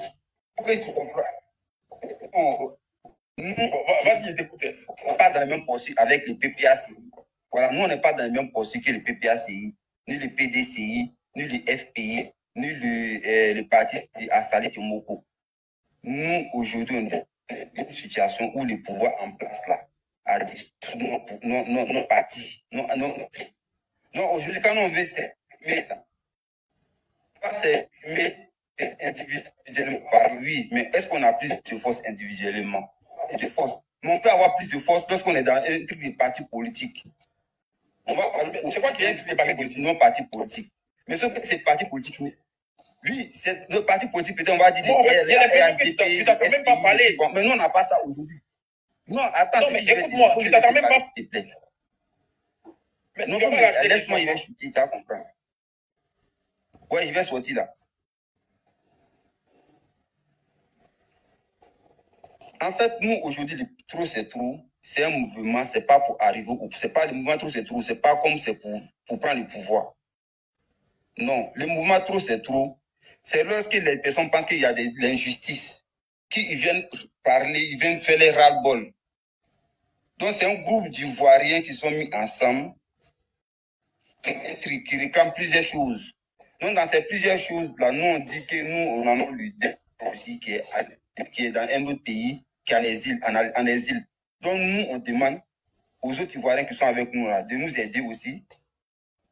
pourquoi tu comprends? Vas-y, je t'écoute. On n'est pas dans le même posture avec le PPACI. Voilà, nous, on n'est pas dans le même posture que le PPACI, ni le PDCI, ni le FPI, ni le parti installé Moko. Nous, aujourd'hui, on est dans une situation où le pouvoir en place là a dit nos partis. Non, aujourd'hui, quand on veut s'aimer, c'est individuellement. Oui, mais est-ce qu'on a plus de force individuellement? De force. Mais on peut avoir plus de force lorsqu'on est dans un truc de parti politique. On va parler. C'est quoi qui est un truc de parti politique? Non, parti politique. Mais sauf que c'est parti politique. Oui, c'est le parti politique, peut-être on va dire. Bon, en fait, il y a l'impression que tu t'attends même pas à parler. Mais nous, on n'a pas ça aujourd'hui. Non, attends. Non, mais écoute-moi, tu t'attends même pas. S'il te plaît. Mais non, laisse-moi, il va chuter, tu vas comprendre. Ouais, il va sortir là. En fait, nous, aujourd'hui, le trop c'est trop. C'est un mouvement, c'est pas pour arriver au. C'est pas le mouvement trop c'est trop. C'est pas comme c'est pour prendre le pouvoir. Non, le mouvement trop c'est trop. C'est lorsque les personnes pensent qu'il y a de l'injustice, qu'ils viennent parler, ils viennent faire les ras-le-bol. Donc, c'est un groupe d'Ivoiriens qui sont mis ensemble, qui réclament plusieurs choses. Donc, dans ces plusieurs choses-là, nous, on dit que nous, on en a l'idée aussi qui est dans un autre pays, qui est en exil. Donc, nous, on demande aux autres Ivoiriens qui sont avec nous là, de nous aider aussi,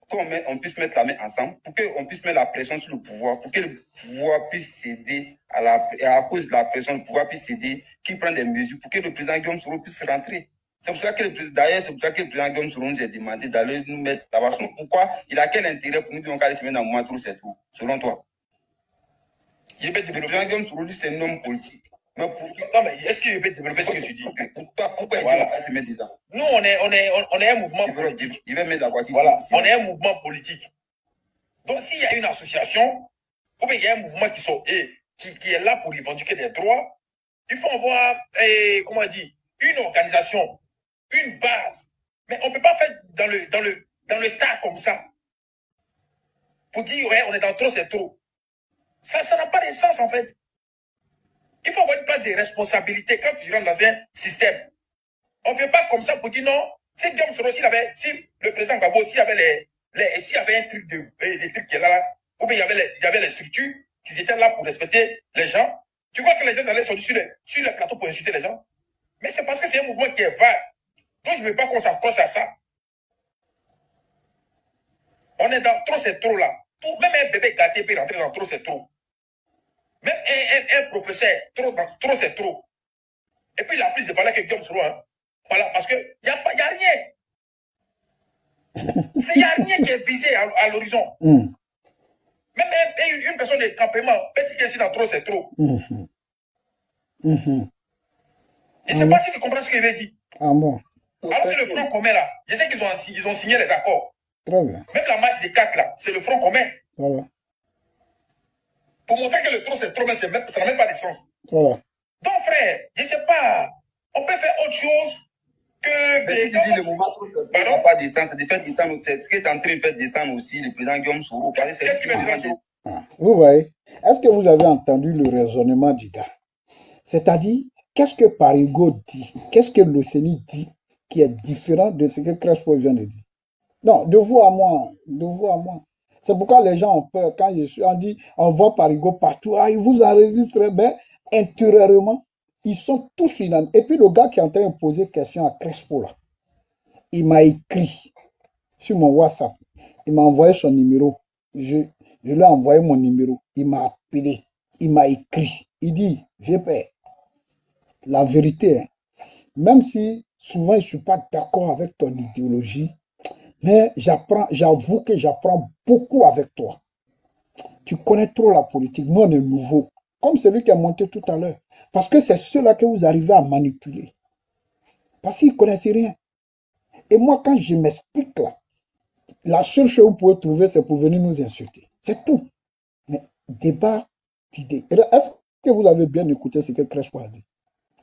qu'on puisse mettre la main ensemble, pour qu'on puisse mettre la pression sur le pouvoir, pour que le pouvoir puisse céder à cause de la pression, le pouvoir puisse céder, qu'il prenne des mesures pour que le président Guillaume Soro puisse rentrer. C'est pour ça que d'ailleurs, c'est pour ça que le président Guillaume Soro nous a demandé d'aller nous mettre là-bas. Pourquoi? Il a quel intérêt pour nous dire qu'on va se mettre dans le moment trop, c'est tout, selon toi? Le président Guillaume Soro, lui, c'est un homme politique. Non, mais est-ce qu'il peut développer ce que tu dis? Pourquoi voilà. Il va se mettre dedans? Nous, on est un mouvement politique. Il va mettre la voiture. Voilà, on est un mouvement politique. Donc, s'il y a une association, ou bien il y a un mouvement qui est là pour revendiquer des droits, il faut avoir, comment dire, une organisation, une base. Mais on ne peut pas faire dans le tas comme ça. Pour dire, ouais, on est dans trop, c'est trop. Ça n'a pas de sens, en fait. Il faut avoir une place de responsabilité quand tu rentres dans un système. On ne fait pas comme ça pour dire non. Si Guillaume Soro, si le président Gbagbo, s'il y avait un truc des trucs qui est là, ou bien il y avait les structures qui étaient là pour respecter les gens, tu vois que les gens allaient sortir sur les plateaux pour insulter les gens. Mais c'est parce que c'est un mouvement qui est vague. Donc je ne veux pas qu'on s'accroche à ça. On est dans trop, c'est trop là. Même un bébé gâté peut rentrer dans trop, c'est trop. Même un professeur, trop c'est trop. Et puis il a plus de valeur que Guillaume Soro. Hein. Voilà, parce qu'il n'y a rien. Il n'y a rien qui est visé à l'horizon. Même une personne de tempérament, peut-être qu'il est dans trop, c'est trop. Et c'est pas si tu comprends ce qu'il veut dire. Ah bon. Alors que le Front commun là, je sais qu'ils ont signé les accords. Très bien. Même la marche des CAC là, c'est le Front commun. Voilà. Pour montrer que le trop c'est trop, mais ça n'a même pas de sens. Voilà. Donc frère, je ne sais pas, on peut faire autre chose que... Mais si tu dis le mouvement n'a pas de sens, c'est de faire descendre, c'est ce qui est en train de faire descendre aussi le président Guillaume Soro. Qu'est-ce qu'il fait descendre? Vous voyez, est-ce que vous avez entendu le raisonnement du gars? C'est-à-dire, qu'est-ce que Parigo dit? Qu'est-ce que l'OCENI dit qui est différent de ce que Crespo vient de dire? Non, de vous à moi, de vous à moi. C'est pourquoi les gens ont peur quand on dit, on voit Parigo partout, ah, ils vous enregistrent, mais intérieurement, ils sont tous unanimes. Et puis le gars qui est en train de poser question à Crespo, là, il m'a écrit sur mon WhatsApp, il m'a envoyé son numéro, je lui ai envoyé mon numéro, il m'a appelé, il m'a écrit, il dit, vieux père, la vérité, hein, même si souvent je ne suis pas d'accord avec ton idéologie, mais j'avoue que j'apprends beaucoup avec toi. Tu connais trop la politique. Nous, on est nouveaux. Comme celui qui a monté tout à l'heure. Parce que c'est ceux-là que vous arrivez à manipuler. Parce qu'ils ne connaissent rien. Et moi, quand je m'explique là, la seule chose que vous pouvez trouver, c'est pour venir nous insulter. C'est tout. Mais débat d'idées. Est-ce que vous avez bien écouté ce que Crespo a dit?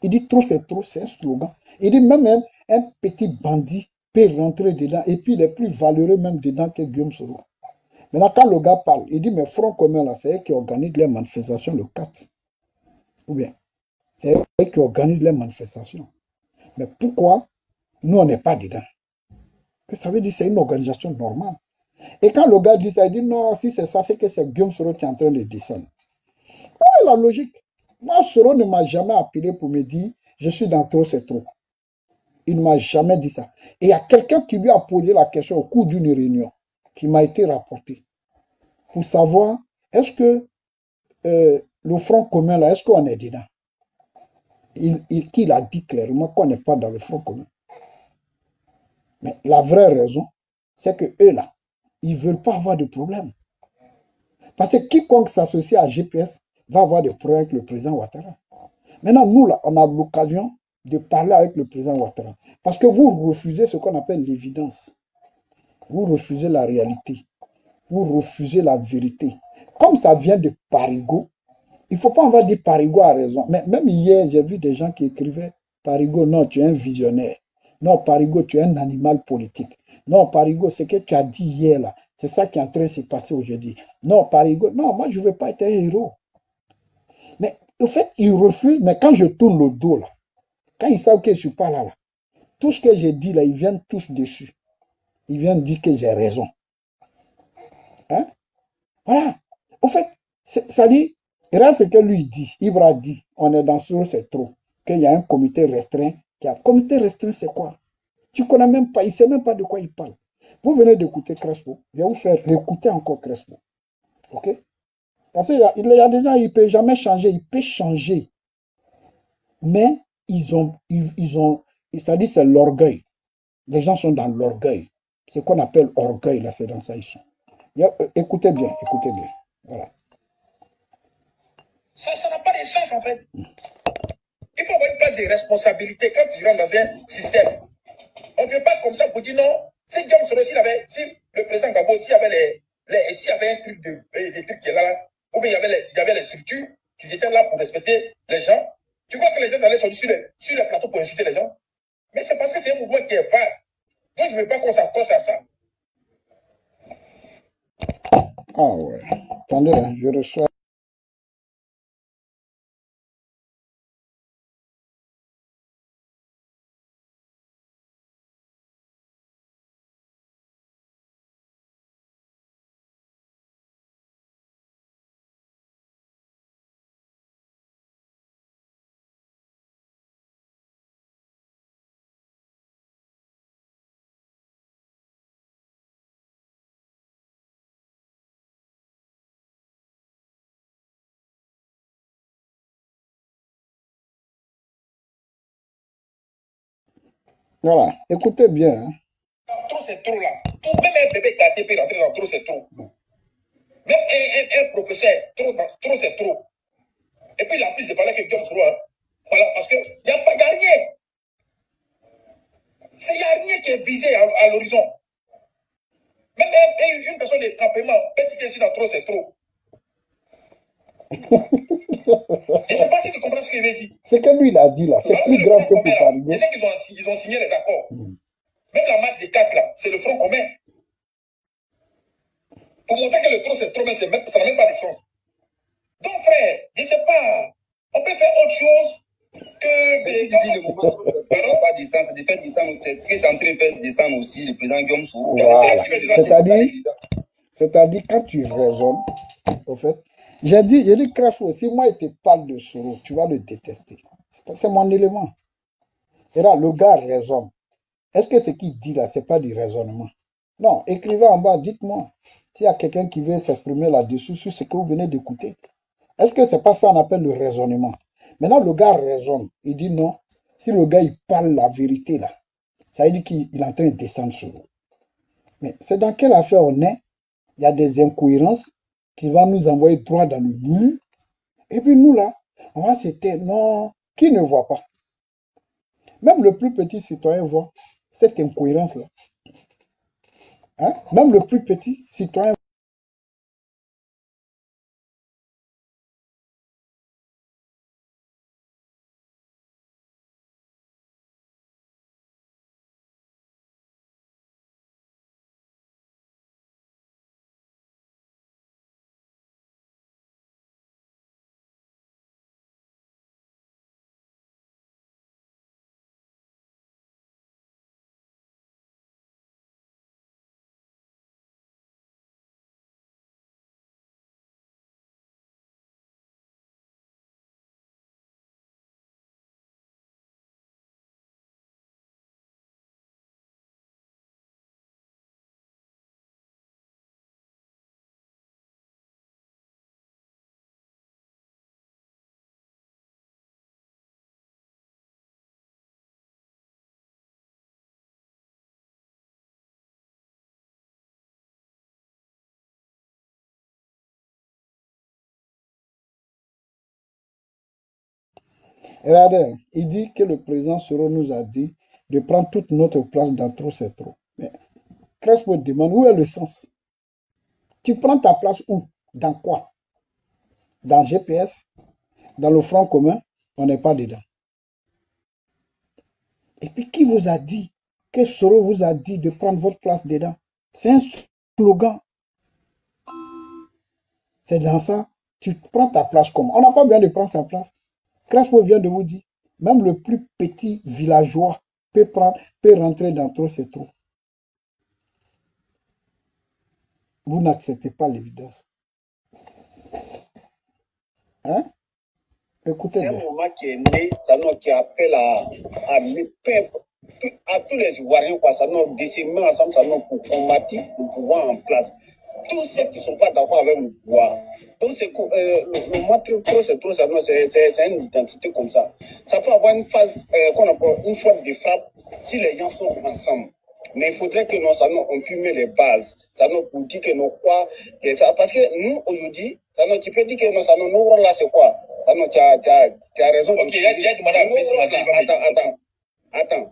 Il dit trop, c'est un slogan. Il dit même un petit bandit peut rentrer dedans et puis il est plus valeureux même dedans que Guillaume Soro. Maintenant, quand le gars parle, il dit, mais Front commun, là, c'est eux qui organisent les manifestations le 4. Ou bien, c'est eux qui organisent les manifestations. Mais pourquoi nous, on n'est pas dedans? Que ça veut dire que c'est une organisation normale. Et quand le gars dit ça, il dit, non, si c'est ça, c'est que c'est Guillaume Soro qui est en train de descendre. Où est la logique? Moi, Soro ne m'a jamais appelé pour me dire, je suis dans trop, c'est trop. Il ne m'a jamais dit ça. Et il y a quelqu'un qui lui a posé la question au cours d'une réunion, qui m'a été rapporté, pour savoir, est-ce que le Front commun, là, est-ce qu'on est dedans? Il a dit clairement qu'on n'est pas dans le Front commun. Mais la vraie raison, c'est que eux, là, ils ne veulent pas avoir de problème. Parce que quiconque s'associe à GPS va avoir des problèmes avec le président Ouattara. Maintenant, nous, là, on a l'occasion de parler avec le président Ouattara. Parce que vous refusez ce qu'on appelle l'évidence. Vous refusez la réalité. Vous refusez la vérité. Comme ça vient de Parigo, il ne faut pas avoir dit Parigo a raison. Mais même hier, j'ai vu des gens qui écrivaient Parigo, non, tu es un visionnaire. Non, Parigo, tu es un animal politique. Non, Parigo, ce que tu as dit hier, là, c'est ça qui est en train de se passer aujourd'hui. Non, Parigo, non, moi, je ne veux pas être un héros. Mais au fait, ils refusent. Mais quand je tourne le dos, là, quand ils savent que je ne suis pas là, tout ce que j'ai dit, là, ils viennent tous dessus. Ils viennent dire que j'ai raison. Hein? Voilà. Au fait, ça dit, regarde ce que lui dit. Ibra dit, on est dans ce c'est trop. Qu'il y a un comité restreint. Comité restreint, c'est quoi? Tu ne connais même pas, il ne sait même pas de quoi il parle. Vous venez d'écouter Crespo. Je vais vous faire écouter encore Crespo. OK? Parce qu'il y a des gens, il ne peut jamais changer. Il peut changer. Mais ça dit c'est l'orgueil. Les gens sont dans l'orgueil. Ce qu'on appelle orgueil, là, c'est dans ça ils sont. Écoutez bien, écoutez bien. Voilà. Ça n'a pas de sens en fait. Il faut avoir une place de responsabilité quand tu rentres dans un système. On ne vient pas comme ça pour dire non. Si Guillaume Soro, si le président Gbagbo, s'il y avait un truc des trucs qui est là, ou bien il y avait les structures qui étaient là pour respecter les gens, tu crois que les gens allaient sortir sur les plateaux pour insulter les gens? Mais c'est parce que c'est un mouvement qui est vague. Donc je ne veux pas qu'on s'accroche à ça. Ah ouais. Attendez, je reçois. Voilà, écoutez bien. Hein. Trop c'est trop là. Tout, même un bébé gâté peut rentrer dans trop c'est trop. Même un professeur, trop c'est trop. Et puis il a plus de valeur que Guillaume Soro. Hein. Voilà, parce qu'il n'y a rien. Il n'y a rien qui est visé à l'horizon. Même une personne de campement peut dire que je suis dans trop c'est trop. Je ne sais pas si tu comprends ce qu'il veut dire. Ce que lui il a dit là, c'est plus grave que pour Parigo. Je sais qu'ils ont signé les accords. Même la marche des 4 là, c'est le Front commun. Pour montrer que le trop c'est trop, mais ça n'a même pas de sens. Donc frère, je ne sais pas, on peut faire autre chose que... Mais si tu dis le mouvement, pas descendre, c'est de faire descendre, c'est ce qui est en train de faire descendre aussi le président Guillaume Soro. Voilà. C'est-à-dire, quand tu raisonnes, au fait, j'ai dit Crespo, si moi il te parle de Soro, tu vas le détester. C'est mon élément. Et là, le gars raisonne. Est-ce que ce qu'il dit là, c'est pas du raisonnement? Non, écrivez en bas, dites-moi. S'il y a quelqu'un qui veut s'exprimer là-dessus, sur ce que vous venez d'écouter. Est-ce que c'est pas ça qu'on appelle le raisonnement? Maintenant, le gars raisonne. Il dit non. Si le gars, il parle la vérité là, ça veut dire qu'il est en train de descendre sur nous. Mais c'est dans quelle affaire on est? Il y a des incohérences qui vont nous envoyer droit dans le mur. Et puis nous là, on va se taire. Non, qui ne voit pas? Même le plus petit citoyen voit. cette incohérence-là. Hein? Même le plus petit citoyen. Regardez, il dit que le président Soro nous a dit de prendre toute notre place dans trop c'est trop. Mais Crespo demande où est le sens? Tu prends ta place où? Dans quoi? Dans GPS? Dans le Front commun? On n'est pas dedans. Et puis qui vous a dit que Soro vous a dit de prendre votre place dedans? C'est un slogan. C'est dans ça. Tu prends ta place comment? On n'a pas besoin de prendre sa place. Crespo vient de vous dire, même le plus petit villageois peut rentrer dans trop c'est trop. Vous n'acceptez pas l'évidence. Hein? Écoutez C'est un bien. moment qui est né, ça nous qui appelle à tous les Ivoiriens, quoi, ça nous décimer ensemble, ça nous pour combattre le pouvoir en place. Tous ceux qui ne sont pas d'accord avec le pouvoir. Donc, c'est le mois trop, c'est trop, ça nous, c'est une identité comme ça. Ça peut avoir une phase, qu'on appelle une faute de frappe si les gens sont ensemble. Mais il faudrait que nous, ça nous, on puisse mettre les bases. Ça nous, pour dire que nous, quoi, parce que nous, aujourd'hui, ça nous, tu peux dire que nous, ça nous, nos rôles là, c'est quoi? Ça nous, tu as raison. Ok, il y a demandé Attends.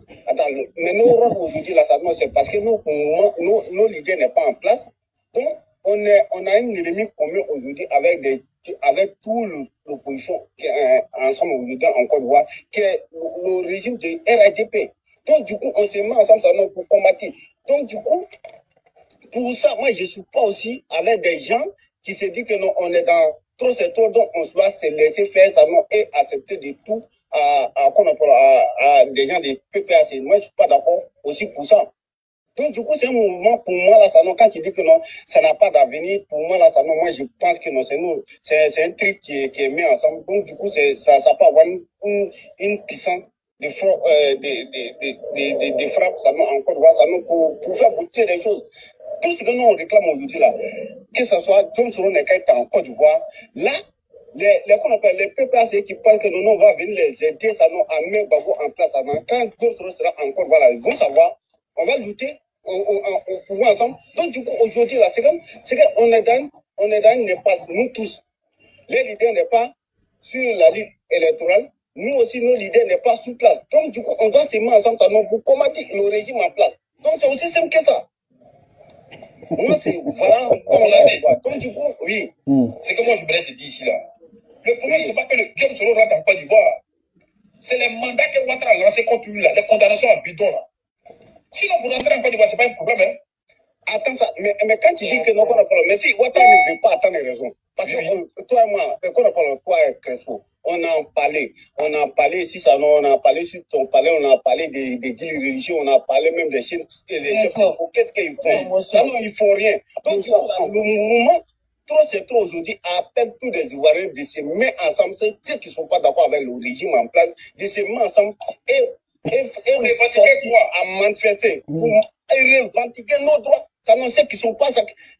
Mais nos rôles aujourd'hui, là, ça nous, c'est parce que nos leaders n'est pas en place. Donc, on a un ennemi commun aujourd'hui avec tout l'opposition qui est ensemble aujourd'hui en Côte d'Ivoire, qui est le régime de RADP. Donc, du coup, on se met ensemble ça nous, pour combattre. Donc, du coup, pour ça, moi, je ne suis pas aussi avec des gens qui se disent que non, on est dans trop c'est trop, donc on doit se laisser faire ça non, et accepter de tout à des gens de PPAC. Moi, je ne suis pas d'accord aussi pour ça. Donc, du coup, c'est un mouvement, pour moi, là, ça non, quand tu dis que non, ça n'a pas d'avenir, pour moi, là, ça non, moi, je pense que non, c'est un truc qui est mis ensemble. Donc, du coup, ça peut avoir une puissance de frappe, ça non, encore, ça non, pour faire bouger les choses. Tout ce que nous, on réclame aujourd'hui, là, que ce soit John Soro Nekaïta en Côte d'Ivoire, là, les PPAC qui pensent que nous, on va venir les aider, ça non, à mettre Gbagbo en place, ça non, quand John Soro sera en Côte d'Ivoire, ils vont savoir, on va lutter au pouvoir ensemble. Donc, du coup, aujourd'hui, là, c'est qu'on est dans une impasse, nous tous. Les leaders n'est pas sur la ligne électorale. Nous aussi, nos leaders n'est pas sur place. Donc, du coup, on doit se mettre ensemble pour combattre le régime en place. Donc, c'est aussi simple que ça. Moi, c'est, voilà, comment on l'a fait. Donc, du coup, oui. C'est que moi, je voudrais te dire ici, là. Le problème, c'est pas que le Guillaume Soro rentre en Côte d'Ivoire. C'est les mandats que Ouattara a lancés contre lui, là, les condamnations à bidon, là. Sinon, pour rentrer en Côte d'Ivoire, c'est pas un problème, hein. Attends ça, mais quand tu dis que non, qu'on a parlé, mais si Ouattara ne veut pas attendre les raisons. Parce que toi et moi, qu'on a parlé, toi et Crespo, on a parlé ici, ça, on a parlé sur ton palais, on a parlé des guildes religieux, on a parlé même des chefs. Qu'est-ce qu'ils font? Ça, non, ils font rien. Donc, du coup, le mouvement, trop c'est trop aujourd'hui, appelle tous les Ivoiriens de se mettre ensemble, ceux qui ne sont pas d'accord avec le régime en place, de se mettre ensemble et à manifester pour revendiquer nos droits. Ça non ceux qui sont pas.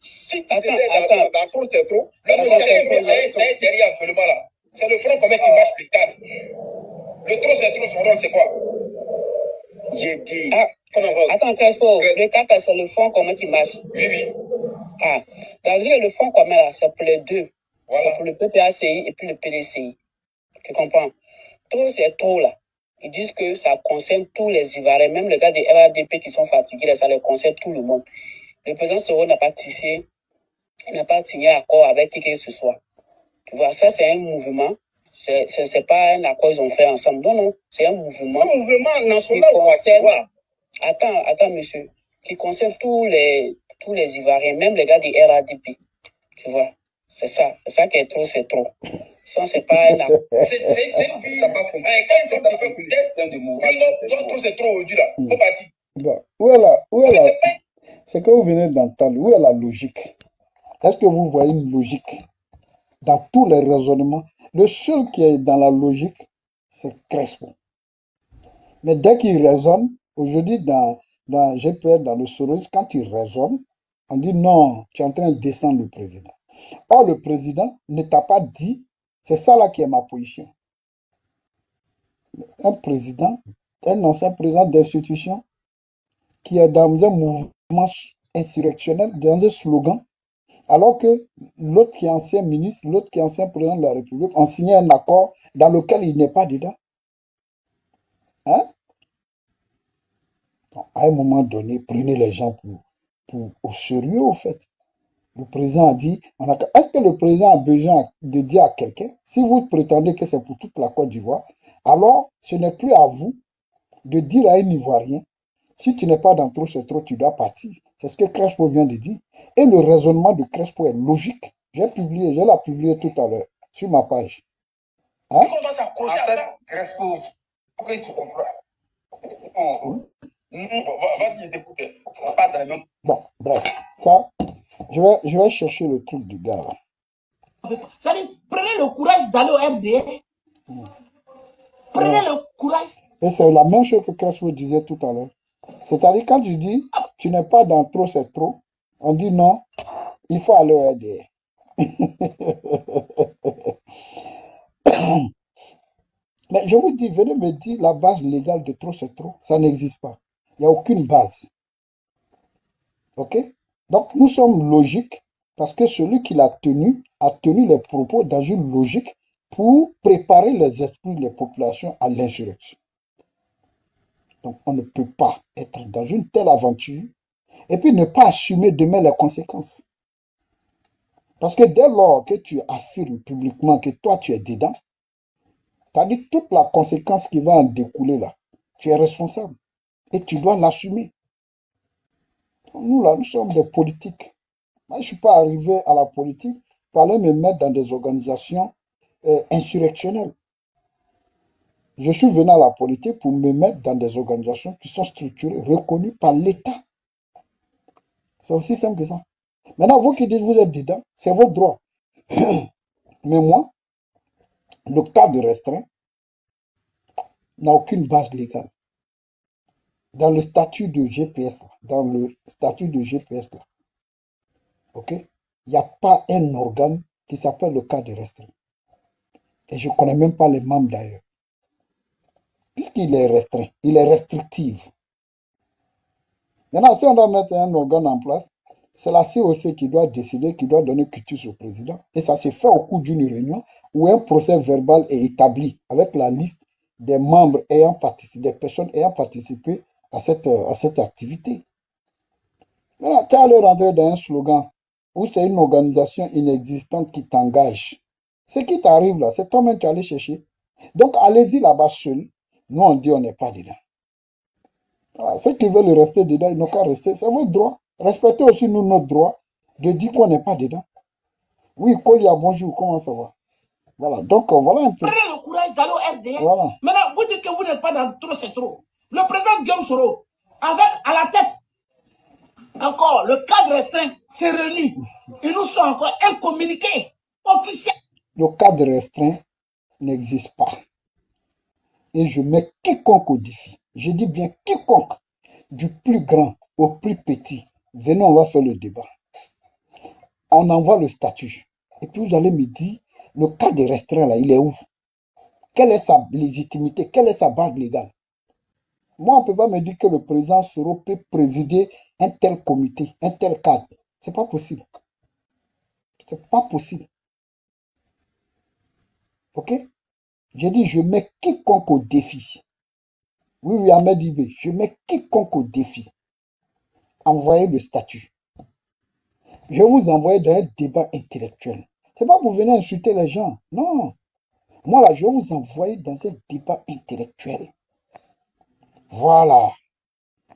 Si tu étais dans trop, c'est trop. Ça est derrière actuellement là. C'est le front commun qui marche le 4. Le trop, c'est trop, son rôle, c'est quoi? J'ai dit. Attends, Crespo, le 4, c'est le front commun qui marche. Oui. Ah, c'est-à-dire le front commun là, c'est pour les deux. Voilà. C'est pour le PPACI et puis le PDCI. Tu comprends? Trop, c'est trop là. Ils disent que ça concerne tous les Ivoiriens, même les gars des RADP qui sont fatigués, là, ça les concerne tout le monde. Le président Soro n'a pas tissé, il n'a pas signé accord avec qui que ce soit. Tu vois, ça c'est un mouvement. C'est pas un accord qu'ils ont fait ensemble. Non, non, c'est un mouvement. Un mouvement qui national ou concerne, voilà. attends, monsieur, qui concerne tous les Ivoiriens, même les gars des RADP. Tu vois, c'est ça qui est trop, c'est trop. Ça, c'est pas un accord. C'est une vie. Quand ils sont fait peut-être, non, trop c'est trop aujourd'hui là. Faut partir. Bon, c'est que vous venez d'entendre, où est la logique? Est-ce que vous voyez une logique dans tous les raisonnements? Le seul qui est dans la logique, c'est Crespo. Mais dès qu'il raisonne, aujourd'hui dans GPR, dans le Soros, quand il raisonne, on dit non, tu es en train de descendre le président. Or, le président ne t'a pas dit, c'est ça là qui est ma position. Un président, un ancien président d'institution qui est dans un mouvement insurrectionnel, dans un slogan, alors que l'autre qui est ancien ministre, l'autre qui est ancien président de la République, ont signé un accord dans lequel il n'est pas dedans. Hein? Donc, à un moment donné, prenez les gens au sérieux, au fait. Le président a dit, est-ce que le président a besoin de dire à quelqu'un, si vous prétendez que c'est pour toute la Côte d'Ivoire, alors ce n'est plus à vous de dire à un Ivoirien, si tu n'es pas dans trop, c'est trop, tu dois partir. C'est ce que Crespo vient de dire. Et le raisonnement de Crespo est logique. Je l'ai publié tout à l'heure sur ma page. Hein? On va s'accrocher à ça. Crespo, pour que tu comprends. Vas-y, je t'écoute. Pas d'avion. Bon, bref, ça, je vais chercher le truc du gars là. Ça dit, prenez le courage d'aller au RDA. Prenez le courage. Et c'est la même chose que Crespo disait tout à l'heure. C'est-à-dire, quand tu dis, tu n'es pas dans trop, c'est trop, on dit non, il faut aller au RDA. Mais je vous dis, venez me dire la base légale de trop, c'est trop. Ça n'existe pas. Il n'y a aucune base. OK? Donc, nous sommes logiques parce que celui qui l'a tenu a tenu les propos dans une logique pour préparer les esprits des populations à l'insurrection. Donc, on ne peut pas être dans une telle aventure et puis ne pas assumer demain les conséquences. Parce que dès lors que tu affirmes publiquement que toi, tu es dedans, c'est-à-dire toute la conséquence qui va en découler là, tu es responsable et tu dois l'assumer. Nous là, nous sommes des politiques. Moi, je ne suis pas arrivé à la politique pour aller me mettre dans des organisations insurrectionnelles. Je suis venu à la politique pour me mettre dans des organisations qui sont structurées, reconnues par l'État. C'est aussi simple que ça. Maintenant, vous qui dites que vous êtes dedans, c'est votre droit. Mais moi, le cadre restreint n'a aucune base légale. Dans le statut de GPS, ok, il n'y a pas un organe qui s'appelle le cadre restreint. Et je ne connais même pas les membres d'ailleurs. Puisqu'il est restreint, il est restrictif. Maintenant, si on doit mettre un organe en place, c'est la COC qui doit décider, qui doit donner quitus au président. Et ça se fait au cours d'une réunion où un procès verbal est établi avec la liste des membres ayant participé, des personnes ayant participé à cette activité. Maintenant, tu allé rentrer dans un slogan où c'est une organisation inexistante qui t'engage. Ce qui t'arrive là, c'est toi-même qui allais chercher. Donc, allez-y là-bas seul. Nous, on dit on n'est pas dedans. Voilà, ceux qui veulent rester dedans, ils n'ont qu'à rester. C'est votre droit. Respectez aussi nous notre droit de dire qu'on n'est pas dedans. Oui, Kolia, bonjour, comment ça va? Voilà, donc voilà un peu. Prenez le courage d'aller au RDA. Voilà. Maintenant, vous dites que vous n'êtes pas dans trop, c'est trop. Le président Guillaume Soro, avec à la tête, encore, le cadre restreint s'est réuni. Ils nous sont encore un communiqué officiel. Le cadre restreint n'existe pas. Et je mets quiconque au défi. Je dis bien quiconque, du plus grand au plus petit. Venez, on va faire le débat. On envoie le statut. Et puis vous allez me dire, le cadre restreint là, il est où? Quelle est sa légitimité? Quelle est sa base légale? Moi, on ne peut pas me dire que le président Soro peut présider un tel comité, un tel cadre. Ce n'est pas possible. Ce n'est pas possible. OK? J'ai dit, je mets quiconque au défi. Oui, oui, Ahmed Ibé, je mets quiconque au défi. Envoyez le statut. Je vais vous envoyer dans un débat intellectuel. C'est pas pour venir insulter les gens. Non. Moi, là, je vais vous envoyer dans un débat intellectuel. Voilà.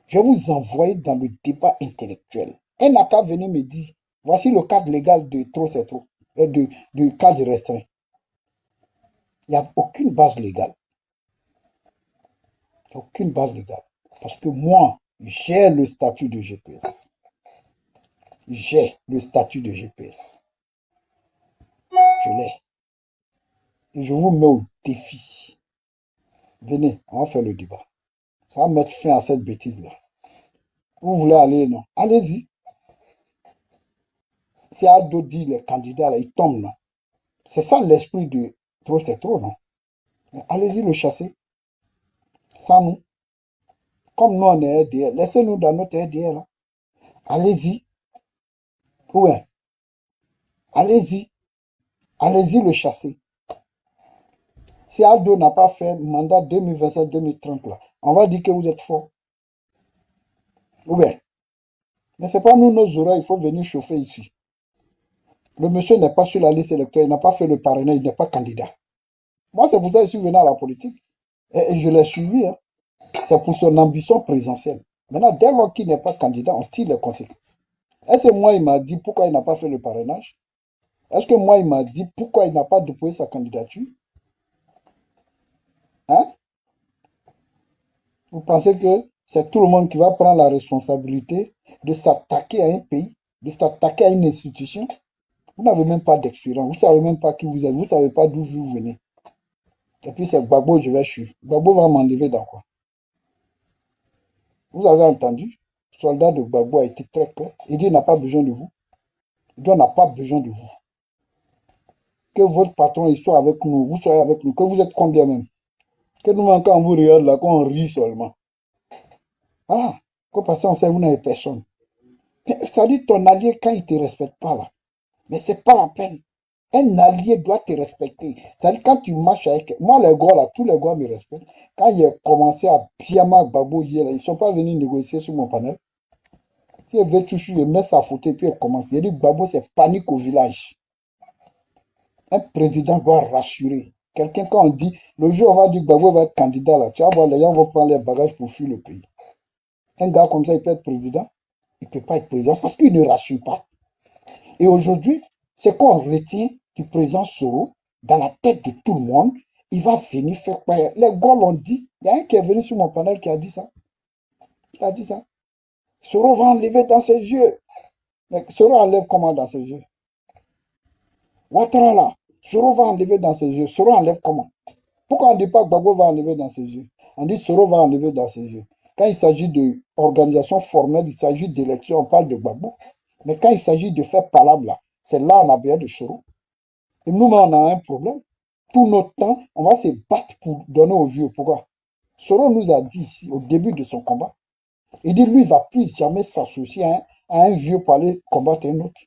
Je vais vous envoyer dans le débat intellectuel. Un n'a qu'à venir me dire, voici le cadre légal de trop c'est trop, du cadre restreint. Il n'y a aucune base légale. Il n'y a aucune base légale. Parce que moi, j'ai le statut de GPS. J'ai le statut de GPS. Je l'ai. Et je vous mets au défi. Venez, on va faire le débat. Ça va mettre fin à cette bêtise-là. Vous voulez aller, non? Allez-y. Si Ado dit les candidats, là, ils tombent, non? C'est ça l'esprit de trop, c'est trop, non? Allez-y le chasser. Sans nous. Comme nous, on est RDR. Laissez-nous dans notre RDR, là. Allez-y. Ouais. Allez-y. Allez-y le chasser. Si Ado n'a pas fait mandat 2027-2030, là, on va dire que vous êtes fort. Ouais. Mais ce n'est pas nous, nos oreilles, il faut venir chauffer ici. Le monsieur n'est pas sur la liste électorale, il n'a pas fait le parrainage, il n'est pas candidat. Moi, c'est pour ça que je suis venu à la politique. Et je l'ai suivi. Hein. C'est pour son ambition présidentielle. Maintenant, dès lors qu'il n'est pas candidat, on tire les conséquences. Est-ce que moi, il m'a dit pourquoi il n'a pas fait le parrainage? Est-ce que moi, il m'a dit pourquoi il n'a pas déposé sa candidature? Hein? Vous pensez que c'est tout le monde qui va prendre la responsabilité de s'attaquer à un pays, de s'attaquer à une institution? Vous n'avez même pas d'expérience, vous ne savez même pas qui vous êtes, vous ne savez pas d'où vous venez. Et puis c'est Gbagbo, je vais suivre. Gbagbo va m'enlever dans quoi? Vous avez entendu? Le soldat de Gbagbo a été très clair. Il dit il n'a pas besoin de vous. Il dit on n'a pas besoin de vous. Que votre patron il soit avec nous, vous soyez avec nous, que vous êtes combien même? Que nous, quand on vous regarde là, qu'on rit seulement. Ah, que parce qu'on sait que vous n'avez personne. Mais ça dit ton allié quand il ne te respecte pas là. Mais ce n'est pas la peine. Un allié doit te respecter. C'est-à-dire quand tu marches avec... Moi, les gars, là, tous les gars me respectent. Quand il a commencé à Piama Gbagbo hier, là, ils ne sont pas venus négocier sur mon panel. Si il veut toucher, il met sa photo et puis il commence. Il dit Gbagbo, c'est panique au village. Un président doit rassurer. Quelqu'un, quand on dit, le jour où on va dire Gbagbo va être candidat, là, tu vas voir, les gens vont prendre les bagages pour fuir le pays. Un gars comme ça, il peut être président. Il ne peut pas être président parce qu'il ne rassure pas. Et aujourd'hui, c'est qu'on retient du président Soro dans la tête de tout le monde. Il va venir faire quoi? Les gars l'ont dit. Il y a un qui est venu sur mon panel qui a dit ça. Il a dit ça. Soro va enlever dans ses yeux. Mais Soro enlève comment dans ses yeux? Ouattara là. Soro va enlever dans ses yeux. Soro enlève comment? Pourquoi on ne dit pas que Gbagbo va enlever dans ses yeux? On dit Soro va enlever dans ses yeux. Quand il s'agit d'organisation formelle, il s'agit d'élection, on parle de Gbagbo. Mais quand il s'agit de faire palabre là, c'est là on a besoin de Soro. Et nous, on a un problème. Tout notre temps, on va se battre pour donner aux vieux. Pourquoi? Soro nous a dit ici, au début de son combat, il dit, lui, il ne va plus jamais s'associer à un vieux pour aller combattre un autre.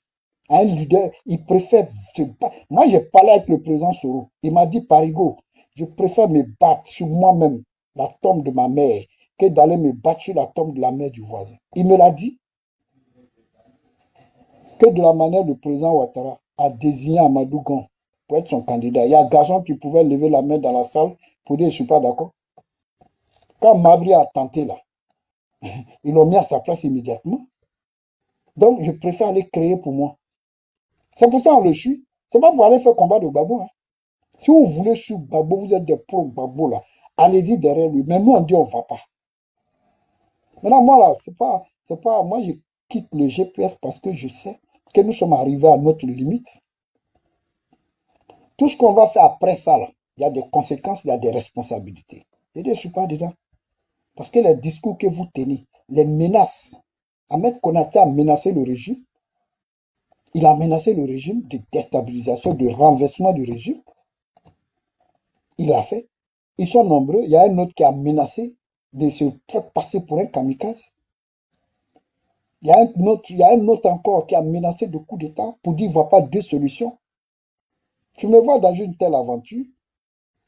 À un leader, il préfère se battre. Moi, j'ai parlé avec le président Soro. Il m'a dit, Parigo, je préfère me battre sur moi-même, la tombe de ma mère, que d'aller me battre sur la tombe de la mère du voisin. Il me l'a dit. Que de la manière le président Ouattara a désigné Amadou Gon pour être son candidat. Il y a un garçon qui pouvait lever la main dans la salle pour dire je ne suis pas d'accord. Quand Mabri a tenté là, ils l'ont mis à sa place immédiatement. Donc je préfère aller créer pour moi. C'est pour ça qu'on le suit. Ce n'est pas pour aller faire combat de Gbagbo. Hein. Si vous voulez suivre Gbagbo, vous êtes des pro Gbagbo là, allez-y derrière lui. Mais nous on dit on ne va pas. Maintenant moi là, c'est pas, moi je quitte le GPS parce que je sais que nous sommes arrivés à notre limite. Tout ce qu'on va faire après ça, là, il y a des conséquences, il y a des responsabilités. Je ne suis pas dedans. Parce que les discours que vous tenez, les menaces, Ahmed Konaté a menacé le régime. Il a menacé le régime de déstabilisation, de renversement du régime. Il l'a fait. Ils sont nombreux. Il y a un autre qui a menacé de se faire passer pour un kamikaze. Il y a un autre encore qui a menacé de coup d'État pour dire qu'il ne voit pas deux solutions. Tu me vois dans une telle aventure.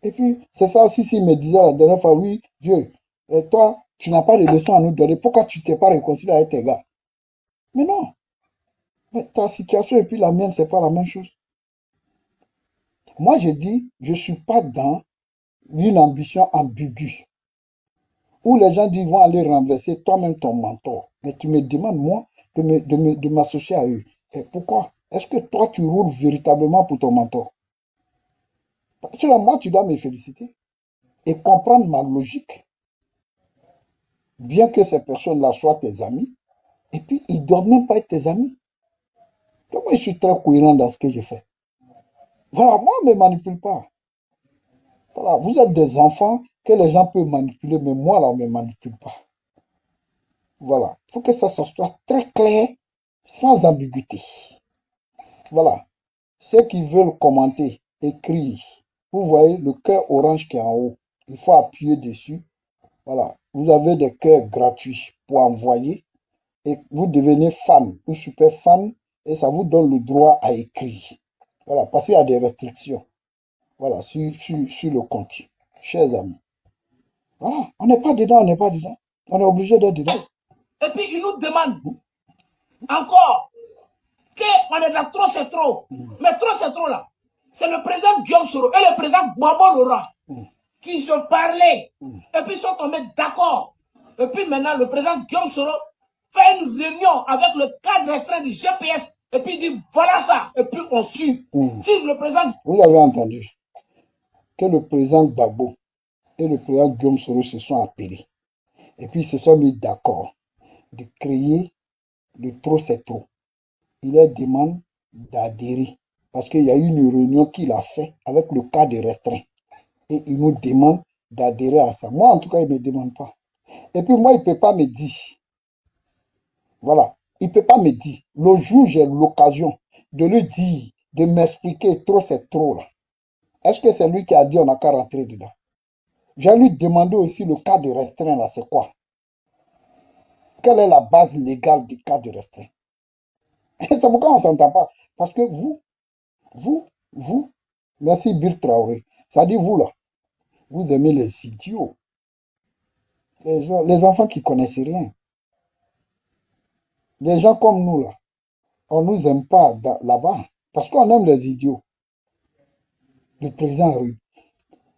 Et puis, c'est ça aussi, s'il me disait la dernière fois, oui, Dieu, Et toi, tu n'as pas de leçons à nous donner. Pourquoi tu t'es pas réconcilié avec tes gars? Mais non. Mais ta situation et puis la mienne, c'est pas la même chose. Moi, je dis, je suis pas dans une ambition ambiguë. Où les gens disent, vont aller renverser toi-même ton mentor. Mais tu me demandes, moi, de m'associer à eux. Et pourquoi? Est-ce que toi, tu roules véritablement pour ton mentor? Selon moi, tu dois me féliciter et comprendre ma logique. Bien que ces personnes-là soient tes amis, et puis ils ne doivent même pas être tes amis. Donc, moi, je suis très cohérent dans ce que je fais. Voilà, moi, on ne me manipule pas. Voilà, vous êtes des enfants que les gens peuvent manipuler, mais moi, là, on ne me manipule pas. Voilà, il faut que ça soit très clair, sans ambiguïté. Voilà, ceux qui veulent commenter, écrire, vous voyez le cœur orange qui est en haut, il faut appuyer dessus. Voilà, vous avez des cœurs gratuits pour envoyer et vous devenez fan ou super fan et ça vous donne le droit à écrire. Voilà, parce qu'il y a des restrictions. Voilà, sur le compte, chers amis. Voilà, on n'est pas dedans, on n'est pas dedans. On est obligé d'être dedans. Et puis, il nous demande encore qu'on est là, trop c'est trop. Mais trop c'est trop là. C'est le président Guillaume Soro et le président Bobo Laurent qui se parlaient. Et puis, ils sont tombés d'accord. Et puis, maintenant, le président Guillaume Soro fait une réunion avec le cadre restreint du GPS. Et puis, il dit, voilà ça. Et puis, on suit. Si le président... Vous avez entendu que le président Gbagbo et le président Guillaume Soro se sont appelés. Et puis, ils se sont mis d'accord de créer le trop c'est trop. Il leur demande d'adhérer. Parce qu'il y a eu une réunion qu'il a fait avec le cadre restreint. Et il nous demande d'adhérer à ça. Moi, en tout cas, il ne me demande pas. Et puis, moi, il ne peut pas me dire. Voilà. Il ne peut pas me dire. Le jour où j'ai l'occasion de lui dire, de m'expliquer trop c'est trop là. Est-ce que c'est lui qui a dit on n'a qu'à rentrer dedans? J'ai lui demandé aussi le cadre restreint là, c'est quoi? Quelle est la base légale du cadre restreint? C'est pourquoi on ne s'entend pas. Parce que vous, merci Bir Traoré, ça dit vous là, vous aimez les idiots, les enfants qui ne connaissent rien. Des gens comme nous là, on ne nous aime pas là-bas, parce qu'on aime les idiots. Le président a réuni.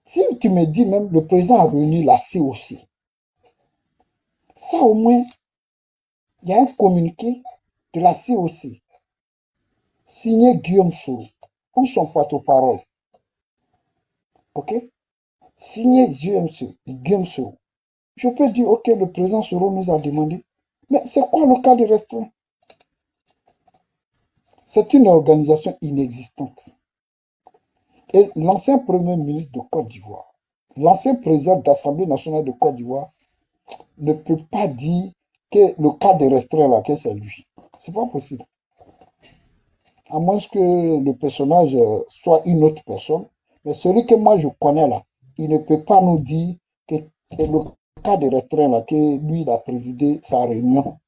Si tu me dis même le président a réuni la COC, ça au moins, il y a un communiqué de la COC, signé Guillaume Soro, ou son porte-parole. Ok? Signé Guillaume Soro. Je peux dire, ok, le président Soro nous a demandé. Mais c'est quoi le cadre restreint? C'est une organisation inexistante. Et l'ancien premier ministre de Côte d'Ivoire, l'ancien président de l'Assemblée nationale de Côte d'Ivoire, ne peut pas dire que le cadre restreint là, que c'est lui. C'est pas possible. À moins que le personnage soit une autre personne. Mais celui que moi je connais là, il ne peut pas nous dire que le cadre restreint là, que lui il a présidé sa réunion.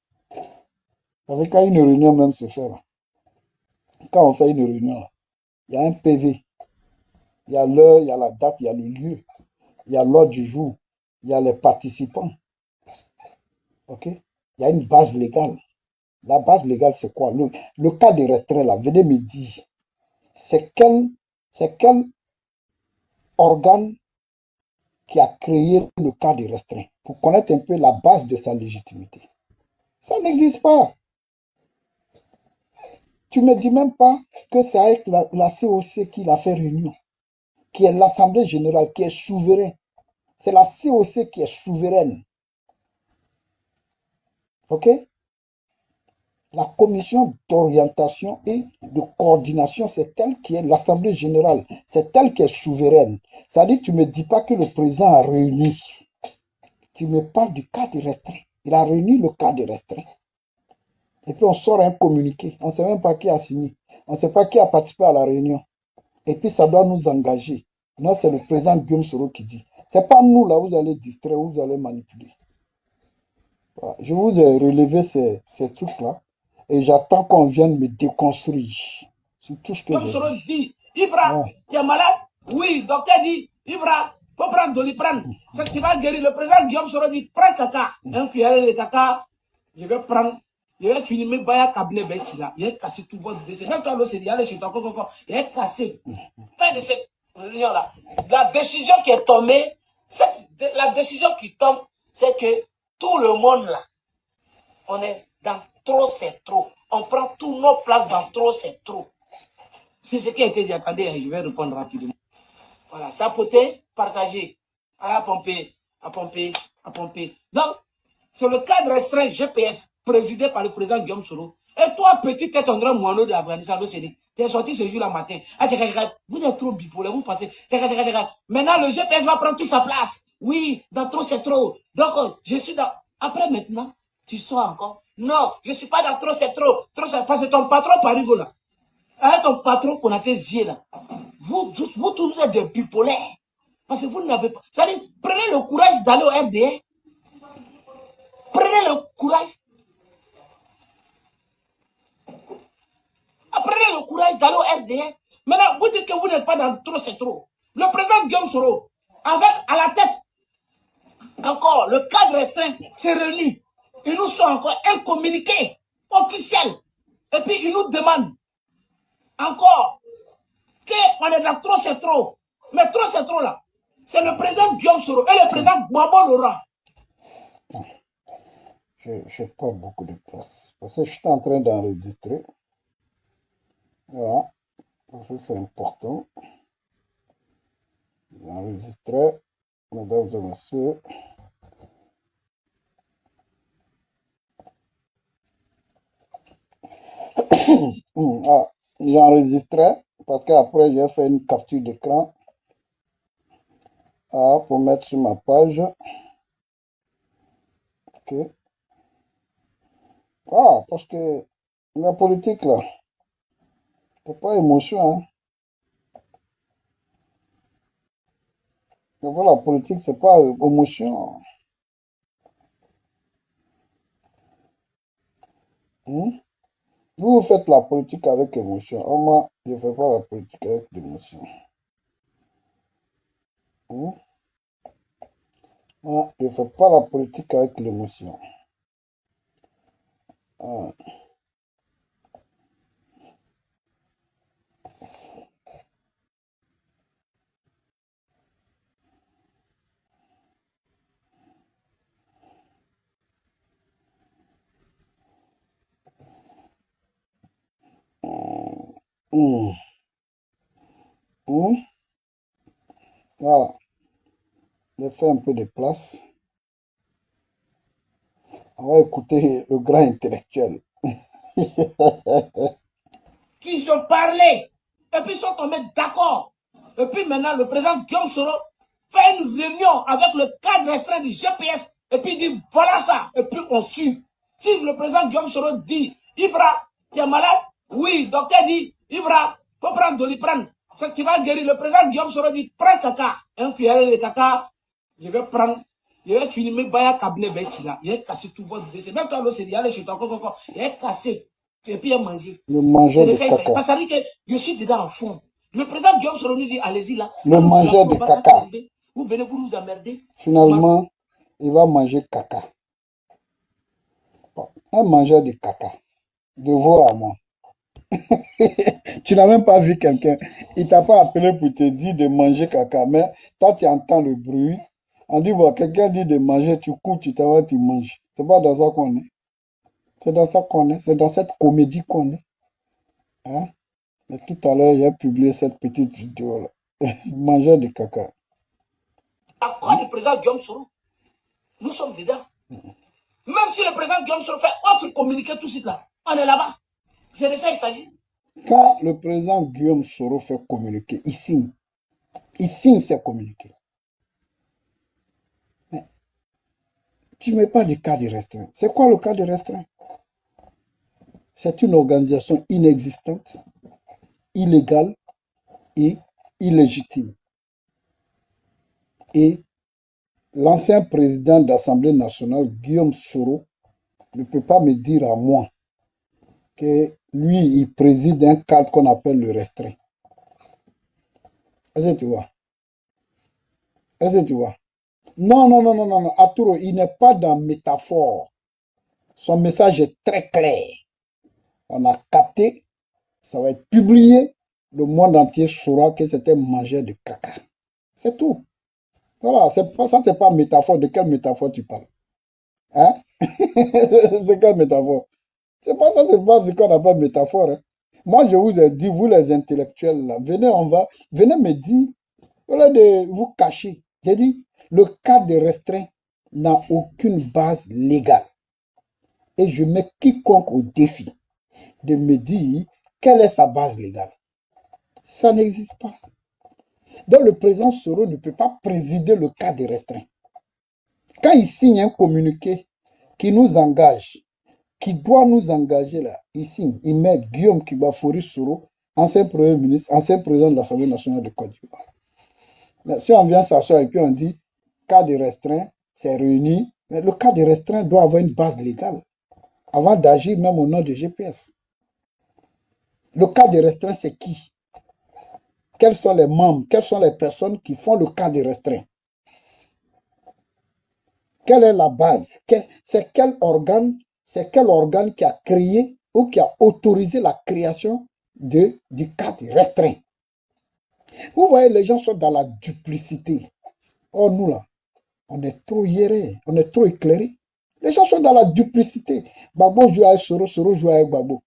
Parce que quand une réunion même se fait là, quand on fait une réunion là, il y a un PV. Il y a l'heure, il y a la date, il y a le lieu, il y a l'heure du jour, il y a les participants. Ok? Il y a une base légale. La base légale, c'est quoi? Le cas de restreint, là, venez me dire, c'est quel organe qui a créé le cas de restreint pour connaître un peu la base de sa légitimité. Ça n'existe pas. Tu ne me dis même pas que c'est avec la COC qu'il a fait réunion, qui est l'Assemblée générale, qui est souveraine. C'est la COC qui est souveraine. Ok? La commission d'orientation et de coordination, c'est elle qui est l'Assemblée générale. C'est elle qui est souveraine. Ça dit, tu ne me dis pas que le président a réuni. Tu me parles du cadre restreint. Il a réuni le cadre restreint. Et puis on sort un communiqué. On ne sait même pas qui a signé. On ne sait pas qui a participé à la réunion. Et puis ça doit nous engager. Non, c'est le président Guillaume Soro qui dit. Ce n'est pas nous là, vous allez distraire, vous allez manipuler. Voilà. Je vous ai relevé ces trucs-là. Et j'attends qu'on vienne me déconstruire sur tout ce que Comme j'ai Soro dit. dit, Ibra, tu es malade? Oui, docteur dit, Ibra, faut prendre Doliprane. Ça qui va guérir. Le président Guillaume Soro dit, prends caca. Un cuillère de caca, je vais prendre, je vais filmer Baya Cabinet Betchila. Il a cassé tout votre dossier. Même toi, l'autre, il allé chez toi, il a cassé. Fin de cette réunion-là. La décision qui est tombée, la décision qui tombe, c'est que tout le monde là, on est dans trop, c'est trop. On prend toutes nos places dans trop, c'est trop. C'est ce qui a été dit. Attendez, je vais répondre rapidement. Voilà, tapoter, partager, à pomper, à pomper, à pomper. Donc, c'est le cadre restreint GPS, présidé par le président Guillaume Soro. Et toi, petit tête André Mouano de l'Afghanistan, tu es sorti ce jour-là matin. Vous êtes trop bipolaire, vous pensez. Maintenant, le GPS va prendre toute sa place. Oui, dans trop, c'est trop. Donc, je suis dans. Après, maintenant, tu sors encore. Non, je ne suis pas dans trop, c'est trop. Trop, c'est parce que ton patron Parigo là. Avec ton patron qu'on a tes yeux là. Vous tous êtes des bipolaires. Parce que vous n'avez pas. C'est-à-dire, prenez le courage d'aller au RDA. Prenez le courage. Prenez le courage d'aller au RDA. Maintenant, vous dites que vous n'êtes pas dans trop, c'est trop. Le président Guillaume Soro, avec à la tête, encore, le cadre restreint s'est réuni. Ils nous sont encore un communiqué officiel. Et puis, ils nous demandent encore qu'on est dans trop, c'est trop. Mais trop, c'est trop là. C'est le président Guillaume Soro et le président Bobo Laurent. Je n'ai pas beaucoup de place. Parce que je suis en train d'enregistrer. Voilà. Parce que c'est important. J'enregistrais, mesdames et messieurs. Ah, j'enregistrais parce qu'après j'ai fait une capture d'écran pour mettre sur ma page. Ok. Ah, parce que la politique là, c'est pas émotion. Hein. La politique, c'est pas émotion. Vous faites la politique avec émotion. Moi, je ne fais pas la politique avec émotion. Moi, je ne fais pas la politique avec l'émotion. Voilà. J'ai fait un peu de place. On va écouter le grand intellectuel. Qui ont parlé. Et puis ils sont tombés d'accord. Et puis maintenant, le président Guillaume Soro fait une réunion avec le cadre restreint du GPS. Et puis il dit, voilà ça. Et puis on suit. Si le président Guillaume Soro dit, Ibra, tu es malade? Oui, docteur dit, Ibra, faut prendre Doliprane. Ça qui va guérir. Le président Guillaume Soro dit, prends caca. Un cuillère de caca, je vais prendre, je vais filmer Baya Cabinet Betchila. Il a cassé tout votre dossier. Même toi, l'autre, il allé chez toi, il a cassé. Et puis il a mangé. Le mangeur de caca. Parce que ça dit que je suis dedans en fond. Le président Guillaume Soro nous dit, allez-y là. Le mangeur de caca. Vous venez, vous nous emmerder. Finalement, il va manger caca. Bon, un mangeur de caca. De veau à moi. Tu n'as même pas vu quelqu'un. Il t'a pas appelé pour te dire de manger caca. Mais toi, tu entends le bruit. On dit, bon, quelqu'un dit de manger, tu cours, tu t'en vas, tu manges. C'est pas dans ça qu'on est. C'est dans ça qu'on est. C'est dans cette comédie qu'on est. Hein? Et tout à l'heure, j'ai publié cette petite vidéo là. Mangeur de caca. À quoi le président Guillaume Soro? Nous sommes dedans. Même si le président Guillaume Soro fait autre communiqué tout de suite là, on est là-bas. C'est de ça qu'il s'agit. Quand le président Guillaume Soro fait communiquer, il signe. Il signe ses communiqués. Mais tu ne mets pas de cadre restreint. C'est quoi le cadre restreint? C'est une organisation inexistante, illégale et illégitime. Et l'ancien président de l'Assemblée nationale, Guillaume Soro, ne peut pas me dire à moi que lui, il préside un cadre qu'on appelle le restreint. Est-ce que tu vois? Est-ce que tu vois? Non, non, non, non, non, non. Arturo, il n'est pas dans métaphore. Son message est très clair. On a capté, ça va être publié. Le monde entier saura que c'était manger de caca. C'est tout. Voilà, ça, c'est pas métaphore. De quelle métaphore tu parles? Hein? C'est quelle métaphore? C'est pas ça, c'est pas ce qu'on appelle métaphore. Hein. Moi, je vous ai dit, vous les intellectuels, là, venez me dire, voilà de vous cacher. J'ai dit, le cas de restreint n'a aucune base légale. Et je mets quiconque au défi de me dire quelle est sa base légale. Ça n'existe pas. Donc le président Soro ne peut pas présider le cas de restreint. Quand il signe un communiqué qui nous engage, qui doit nous engager là, il signe, il met Guillaume Kibafori Soro, ancien Premier ministre, ancien président de l'Assemblée nationale de Côte d'Ivoire. Mais si on vient s'asseoir et puis on dit cas de restreint, c'est réuni, mais le cas de restreint doit avoir une base légale avant d'agir même au nom de GPS. Le cas de restreint, c'est qui? Quels sont les membres, quelles sont les personnes qui font le cas de restreint? Quelle est la base? C'est quel organe qui a créé ou qui a autorisé la création du cas de restreint? Vous voyez, les gens sont dans la duplicité. Oh, nous là, on est trop hierés, on est trop éclairés. Les gens sont dans la duplicité. Babo joue avec Soro, Soro joue avec Babo.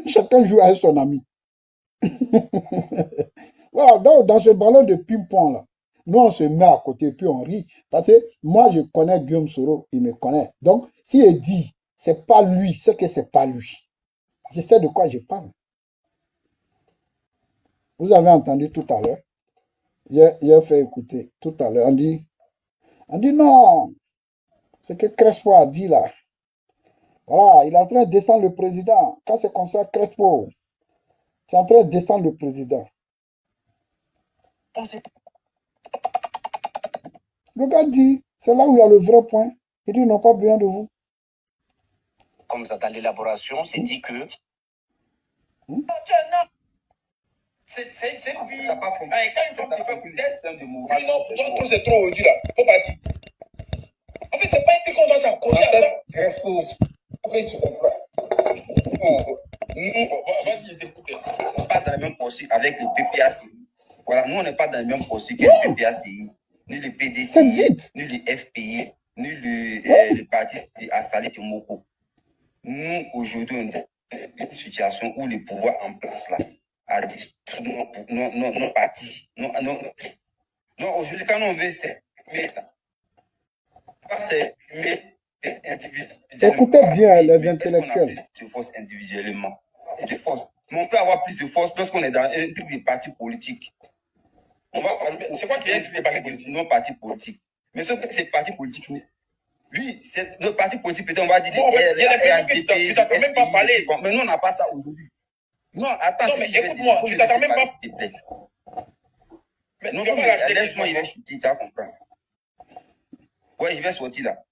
Chacun joue avec son ami. Voilà, donc dans ce ballon de ping-pong là, nous on se met à côté puis on rit. Parce que moi je connais Guillaume Soro, il me connaît. Donc s'il dit c'est pas lui, c'est que c'est pas lui. Je sais de quoi je parle. Vous avez entendu tout à l'heure. J'ai fait écouter tout à l'heure. On dit non. Ce que Crespo a dit là. Voilà, il est en train de descendre le président. Quand c'est comme ça, Crespo, c'est en train de descendre le président. Le gars dit, c'est là où il y a le vrai point. Il dit, ils n'ont pas besoin de vous. Comme ça, dans l'élaboration, c'est dit que... C'est une vie. T'as pas compris. Quand ils font des faits Le peut-être. système de mouvement. Oui, non, trop c'est trop aujourd'hui là. Faut pas dire. En fait, c'est pas un truc qu'on doit s'accrocher à ça. Crespo, après tu comprends. Vas-y, écoutez. On n'est pas dans le même procès avec le PPACI. Voilà, nous, on n'est pas dans le même procès que le PPACI, ni le C'est PDCI, vide. ni le FPI, ni le parti Asali Timoko. Nous, aujourd'hui, on est dans une situation où le pouvoir en place là a dit nos partis. Non, aujourd'hui, quand on veut, c'est Écoutez bien les Est-ce qu'on a intellectuels. plus de force individuellement? De force. Mais on peut avoir plus de force lorsqu'on est dans un truc de parti politique. On va parler. C'est quoi qui est un truc de parti politique? Non, parti politique. Mais ce que c'est parti politique, lui, c'est le parti politique, peut-être on va dire Bon, en fait, il y a des personnes que tu t'attends même pas à parler. Mais nous, on n'a pas ça aujourd'hui. Non, attends, Non, mais écoute-moi, tu t'attends même pas. S'il te plaît. Mais Non, tu vas pas mais lâcher laisse-moi, il les va chuter, tu vas comprendre. Ouais, je vais sortir là.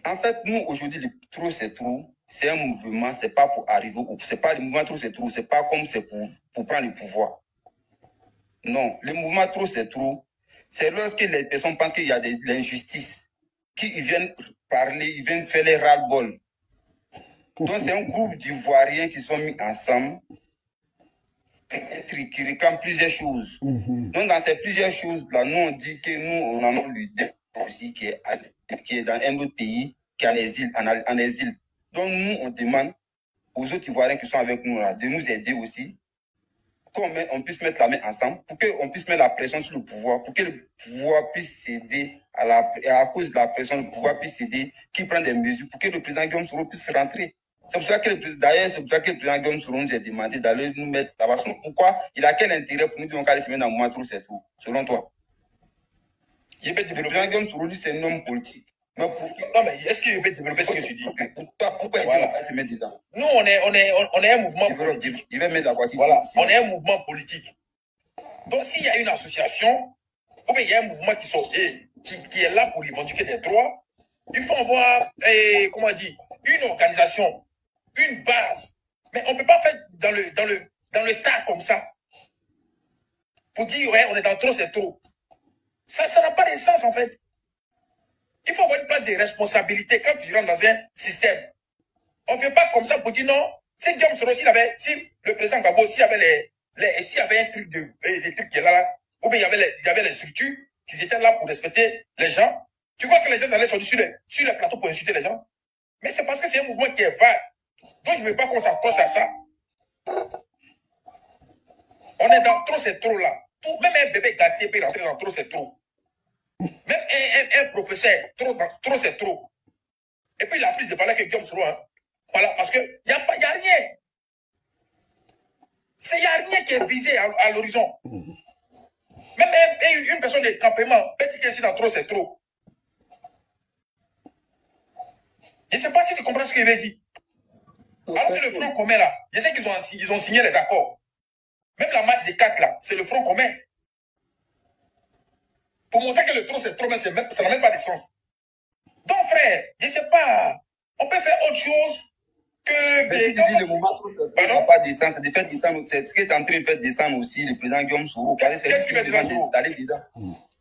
En fait, nous, aujourd'hui, le trop, c'est trop. C'est un mouvement, c'est pas pour arriver au... C'est pas le mouvement trop, c'est trop. C'est pas comme c'est pour prendre le pouvoir. Non, le mouvement trop, c'est trop. C'est lorsque les personnes pensent qu'il y a de l'injustice, qu'ils viennent parler, ils viennent faire les ras-le-bol. Donc, c'est un groupe d'Ivoiriens qui sont mis ensemble, qui réclament plusieurs choses. Donc, dans ces plusieurs choses-là, nous, on dit que nous, on en a leader aussi qui est dans un autre pays, qui est en exil. Donc, nous, on demande aux autres Ivoiriens qui sont avec nous là, de nous aider aussi, qu'on puisse mettre la main ensemble, pour qu'on puisse mettre la pression sur le pouvoir, pour que le pouvoir puisse céder à cause de la pression, le pouvoir puisse céder, qu'il prenne des mesures pour que le président Guillaume Soro puisse rentrer. C'est pour ça que d'ailleurs, c'est pour ça que le président Guillaume Soro nous a demandé d'aller nous mettre là-bas. Pourquoi? Il a quel intérêt pour nous dire qu'on va se mettre dans le mouvement trop, c'est tout, selon toi? Le président Guillaume Soro, c'est un homme politique. Mais Non, mais est-ce qu'il peut développer ce que tu dis? Pourquoi Voilà. il va se mettre dedans? Nous, on est un mouvement politique. Il va mettre la voiture Voilà, ici. on est un mouvement politique. Donc, s'il y a une association, ou bien il y a un mouvement qui est là pour revendiquer des droits, il faut avoir, comment dire, une organisation, une base. Mais on ne peut pas faire dans le tas comme ça. pour dire, ouais, on est dans trop, c'est trop. Ça n'a pas de sens, en fait. Il faut avoir une place de responsabilité quand tu rentres dans un système. On ne fait pas comme ça pour dire non. Si Guillaume Soro, si le président Gbagbo, s'il y avait un truc des trucs qui est là, ou bien il y avait les structures qui étaient là pour respecter les gens, tu vois que les gens allaient sortir sur les plateaux pour insulter les gens. Mais c'est parce que c'est un mouvement qui est vague. Donc je ne veux pas qu'on s'accroche à ça. On est dans trop, c'est trop là. Même un bébé gâté peut rentrer dans trop, c'est trop. Même un professeur, trop, c'est trop. Et puis il a plus de valeur que Guillaume Soro. Hein. Voilà, parce qu'il n'y a rien. Il n'y a rien qui est visé à l'horizon. Même une personne de campement, peut dire que si dans trop, c'est trop. Je ne sais pas si tu comprends ce que je veux dire. Alors que le Front commun là, je sais qu'ils ont signé les accords. Même la marche des 4 là, c'est le Front commun. Pour montrer que le trop c'est trop, mais ça n'a même pas de sens. Donc frère, je ne sais pas, on peut faire autre chose que... Mais si tu dis le moment où ça n'a pas de sens, c'est de faire descendre, c'est ce qui est en train de faire descendre aussi le président Guillaume Soro. Qu'est-ce qu'il va descendre d'aller dedans.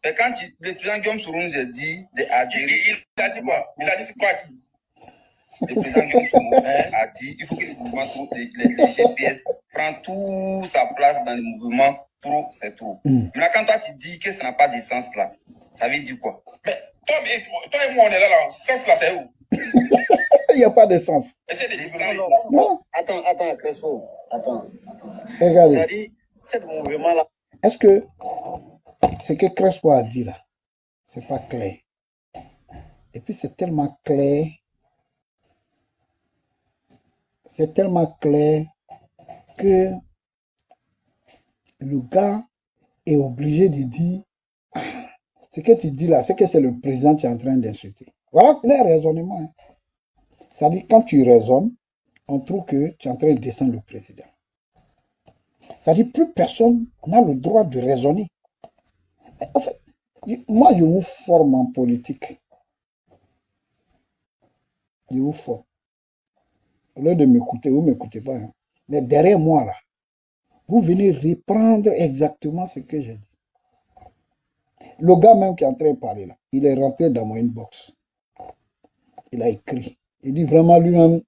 Mais quand le président Guillaume Soro nous a dit d'adhérer... Il a dit quoi? Il a dit quoi à qui? Le président Guillaume Soro a dit il faut que le mouvement trop, les GPS prennent toute sa place dans le mouvement trop, c'est trop. Maintenant, quand toi tu dis que ça n'a pas de sens là, ça veut dire quoi? Mais toi et moi, on est là, sens là, c'est où? Il n'y a pas de sens. Essaye de dire Non. Attends, Crespo. Attends. Regardez. C'est-à-dire, ce mouvement-là. Est-ce que ce que Crespo a dit là, c'est pas clair? Et puis c'est tellement clair. C'est tellement clair que le gars est obligé de dire ce que tu dis là, c'est que c'est le président qui est en train d'insulter. Voilà le raisonnement. Hein. C'est-à-dire, quand tu raisonnes, on trouve que tu es en train de descendre le président. C'est-à-dire, plus personne n'a le droit de raisonner. En fait, moi, je vous forme en politique. Je vous forme. Au lieu de m'écouter, vous ne m'écoutez pas. Hein. Mais derrière moi, là, vous venez reprendre exactement ce que j'ai dit. Le gars même qui est en train de parler là, il est rentré dans mon inbox. Il a écrit. Il dit vraiment lui-même,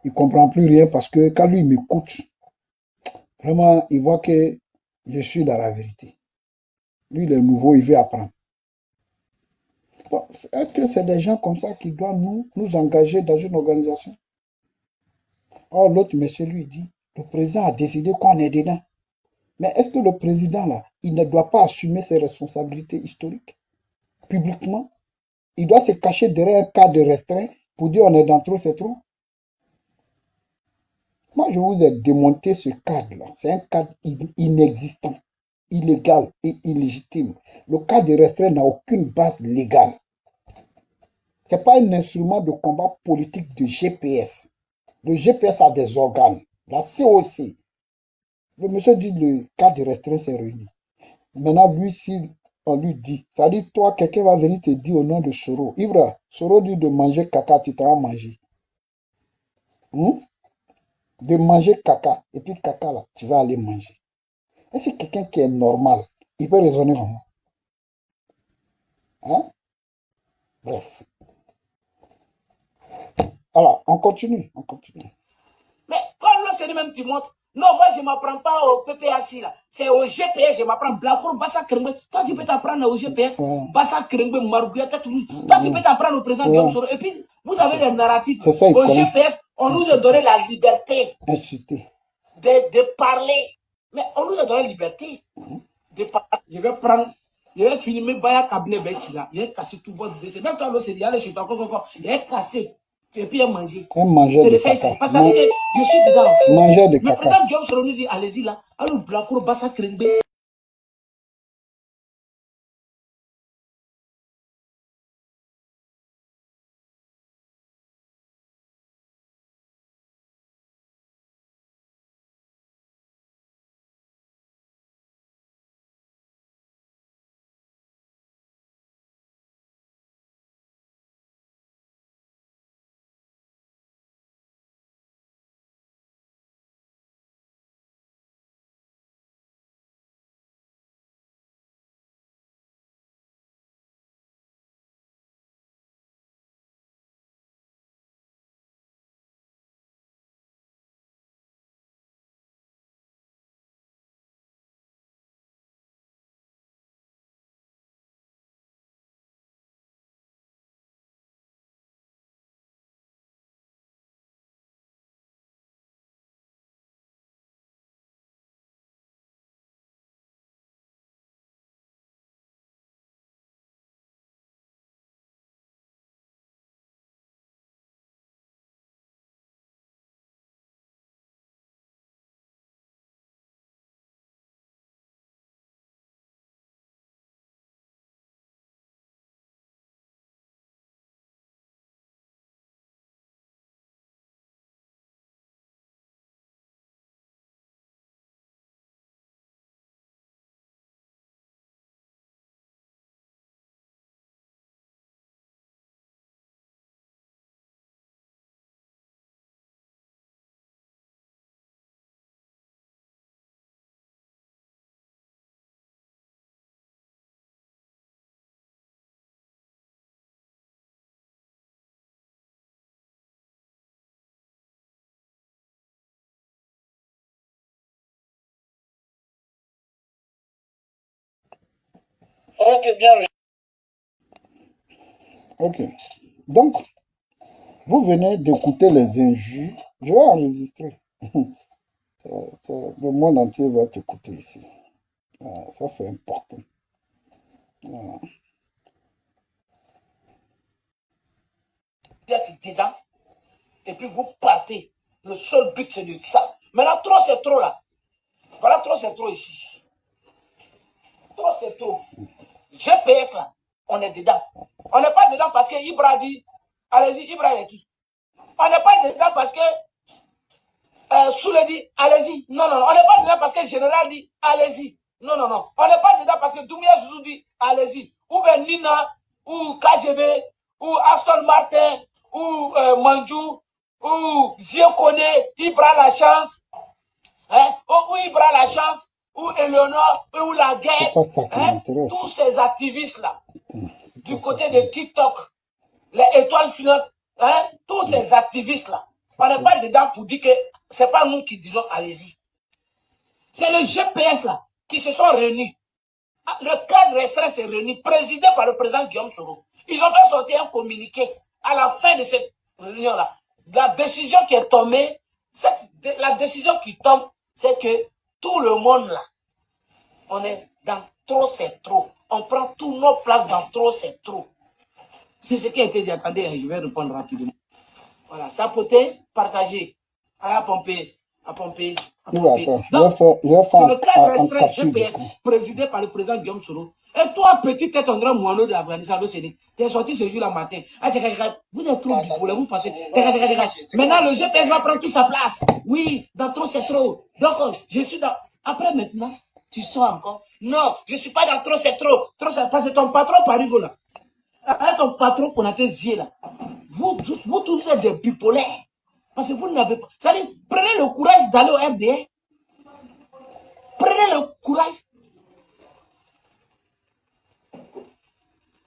il ne comprend plus rien parce que quand lui m'écoute, vraiment, il voit que je suis dans la vérité. Lui, il est nouveau, il veut apprendre. Bon, est-ce que c'est des gens comme ça qui doivent nous engager dans une organisation? Or, l'autre monsieur lui dit, le président a décidé qu'on est dedans. Mais est-ce que le président, là, il ne doit pas assumer ses responsabilités historiques, publiquement? Il doit se cacher derrière un cadre restreint pour dire on est dans trop, c'est trop. Moi, je vous ai démonté ce cadre-là. C'est un cadre inexistant, illégal et illégitime. Le cadre restreint n'a aucune base légale. Ce n'est pas un instrument de combat politique de GPS. Le GPS a des organes. La COC. Le monsieur dit le cadre restreint s'est réuni. Maintenant, lui, si on lui dit, ça dit, toi, quelqu'un va venir te dire au nom de Soro. Ibra, Soro dit de manger caca, tu t'en vas manger. De manger caca, et puis caca, là, tu vas aller manger. Et c'est quelqu'un qui est normal, il peut raisonner comme moi. Hein? Bref. Alors, on continue. Mais quand l'autre même tu montres, non, moi je ne m'apprends pas au PPAC là, c'est au GPS, je m'apprends Blacour, Bassa Krembe. Toi tu peux t'apprendre au GPS, Bassa Krembe, Margouya, toi tu peux t'apprendre au président Guillaume Soro. Et puis, vous avez des narratifs. Ça, au GPS, on nous a donné la liberté de parler. Mais on nous a donné la liberté de parler. Je vais filmer Baya Cabinet Betty là, je vais casser tout votre dossier. Même toi, l'autre, il y a les chutes, je vais casser. Et puis, il manger. C'est de ça. Parce que je suis dedans. Manger de caca. Mais pendant que Guillaume Soro nous dit, allez-y là, allons Blacour, Bassa Krembe. Ok, bien. Ok. Donc, vous venez d'écouter les injures. Je vais enregistrer. Le monde entier va t'écouter ici. Ça, c'est important. Ah. Vous êtes dedans, et puis vous partez. Le seul but, c'est de ça. Maintenant, trop, c'est trop là. Voilà, trop, c'est trop ici. Trop, c'est trop. GPS là, on est dedans. On n'est pas dedans parce que Ibra dit, allez-y, Ibra est qui? On n'est pas dedans parce que Soule dit, allez-y. Non, non, non. On n'est pas dedans parce que Général dit, allez-y. Non, non, non. On n'est pas dedans parce que Doumia Zouzou dit, allez-y. Ou bien Nina, ou KGB, ou Aston Martin, ou Manjou, ou Ziokone, Ibra la chance, hein, ou Ibra la chance, ou Eleonore, ou la C'est guerre, pas ça qui hein, m'intéresse. tous ces activistes-là, C'est du pas ça côté qui de m'intéresse. TikTok, les étoiles finances, hein, tous ces activistes-là, on n'est pas dedans pour dire que c'est pas nous qui disons allez-y. C'est le GPS là qui se sont réunis. Ah, le cadre restreint s'est réuni, présidé par le président Guillaume Soro. Ils ont fait sortir un communiqué à la fin de cette réunion-là. La décision qui est tombée, la décision qui tombe, c'est que tout le monde là, on est dans trop, c'est trop. On prend toutes nos places dans trop, c'est trop. C'est ce qui a été dit. Attendez, je vais répondre rapidement. Voilà, tapoter, partager, à pomper, à pomper, à Tu vas pomper. attends. Donc, Je vais c'est faire le cadre un restreint capture GPS, d'écran. présidé par le président Guillaume Soro. Et toi, petit tête, on dirait Moano de l'Afghanistan, tu es sorti ce jour-là matin. Ah, vous êtes trop bipolaire, vous pensez. Maintenant, le GPS va prendre toute sa place. Oui, dans trop, c'est trop. Donc, je suis dans. Après, maintenant, tu sors encore. Non, je ne suis pas dans trop, c'est trop. Trop, c'est parce que ton patron Parigo là. Avec ton patron qu'on a tes yeux là. Vous tous êtes des bipolaires. Parce que vous n'avez pas. C'est-à-dire, prenez le courage d'aller au RDA. Prenez le courage.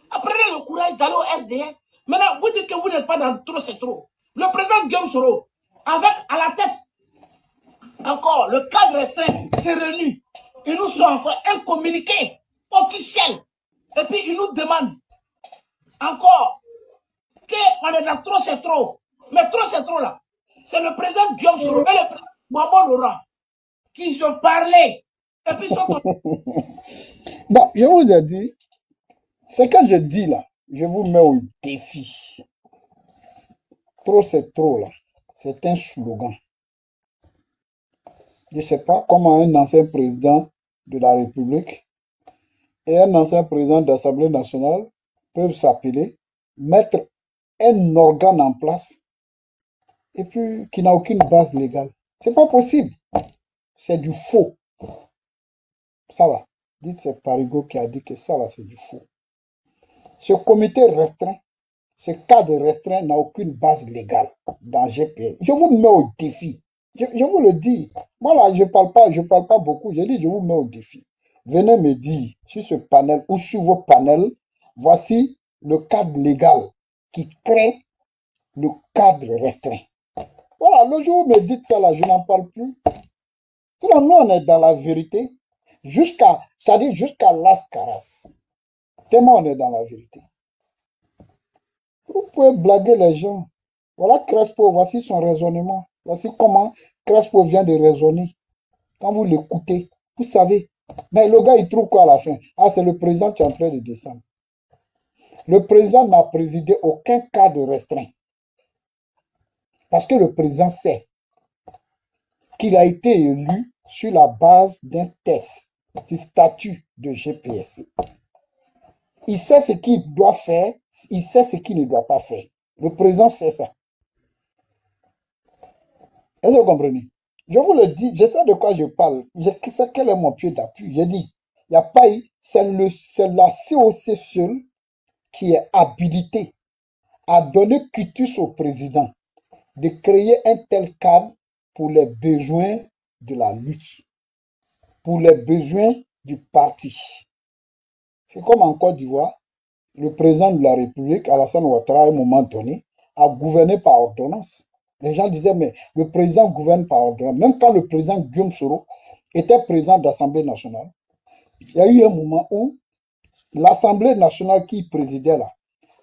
Prenez le courage d'aller au RDA. Maintenant, vous dites que vous n'êtes pas dans trop, c'est trop. Le président Guillaume Soro, avec à la tête, encore, le cadre restreint s'est réuni. Il nous sont encore un communiqué officiel. Et puis, il nous demande encore qu'on est dans trop, c'est trop. Mais trop, c'est trop là. C'est le président Guillaume Soro et le président Maman Laurent qui ont parlé. Et puis, ils sont. Bon, je vous ai dit, ce que je dis là, je vous mets au défi. Trop, c'est trop là. C'est un slogan. Je ne sais pas comment un ancien président de la République et un ancien président de l'Assemblée nationale peuvent s'appeler, mettre un organe en place et puis qui n'a aucune base légale. C'est pas possible. C'est du faux. Ça va. Dites, c'est Parigo qui a dit que ça va, c'est du faux. Ce comité restreint, ce cadre restreint n'a aucune base légale dans GPS. Je vous mets au défi. Je vous le dis. Moi là, je parle pas beaucoup. Je dis, je vous mets au défi. Venez me dire sur ce panel ou sur vos panels, voici le cadre légal qui crée le cadre restreint. Voilà, le jour où vous me dites ça là, je n'en parle plus. Sinon, nous, on est dans la vérité c'est-à-dire jusqu'à Las Caras. Tellement on est dans la vérité. Vous pouvez blaguer les gens. Voilà Crespo, voici son raisonnement. Voici comment Crespo vient de raisonner. Quand vous l'écoutez, vous savez. Mais le gars, il trouve quoi à la fin? Ah, c'est le président qui est en train de descendre. Le président n'a présidé aucun cadre restreint. Parce que le président sait qu'il a été élu sur la base d'un test du statut de GPS. Il sait ce qu'il doit faire, il sait ce qu'il ne doit pas faire. Le président sait ça. Est-ce que vous comprenez? Je vous le dis, je sais de quoi je parle. Je sais quel est mon pied d'appui. J'ai dit, il n'y a pas eu, c'est la COC seule qui est habilitée à donner quitus au président de créer un tel cadre pour les besoins de la lutte, pour les besoins du parti. C'est comme en Côte d'Ivoire, le président de la République, Alassane Ouattara, à un moment donné, a gouverné par ordonnance. Les gens disaient, mais le président gouverne par ordonnance. Même quand le président Guillaume Soro était président de l'Assemblée nationale, il y a eu un moment où l'Assemblée nationale qui présidait là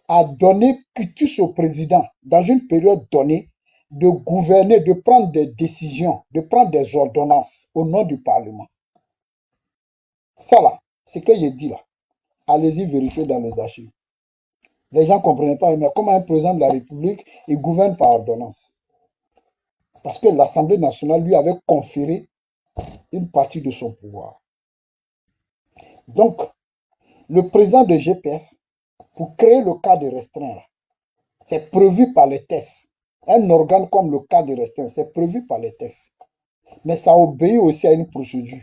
a donné quitus au président dans une période donnée de gouverner, de prendre des décisions, de prendre des ordonnances au nom du Parlement. Ça là, c'est ce que j'ai dit là. Allez-y vérifier dans les archives. Les gens ne comprenaient pas, mais comment un président de la République, il gouverne par ordonnance? Parce que l'Assemblée nationale lui avait conféré une partie de son pouvoir. Donc, le président de GPS, pour créer le cas de restreint, c'est prévu par les tests. Un organe comme le cas de restreint, c'est prévu par les tests. Mais ça obéit aussi à une procédure.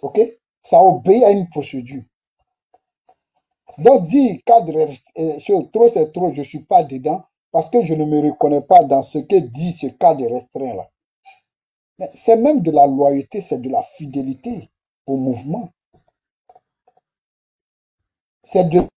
Ok? Ça obéit à une procédure. Donc, dire cadre trop, c'est trop, je ne suis pas dedans parce que je ne me reconnais pas dans ce que dit ce cas de restreint-là. Mais c'est même de la loyauté, c'est de la fidélité au mouvement. C'est de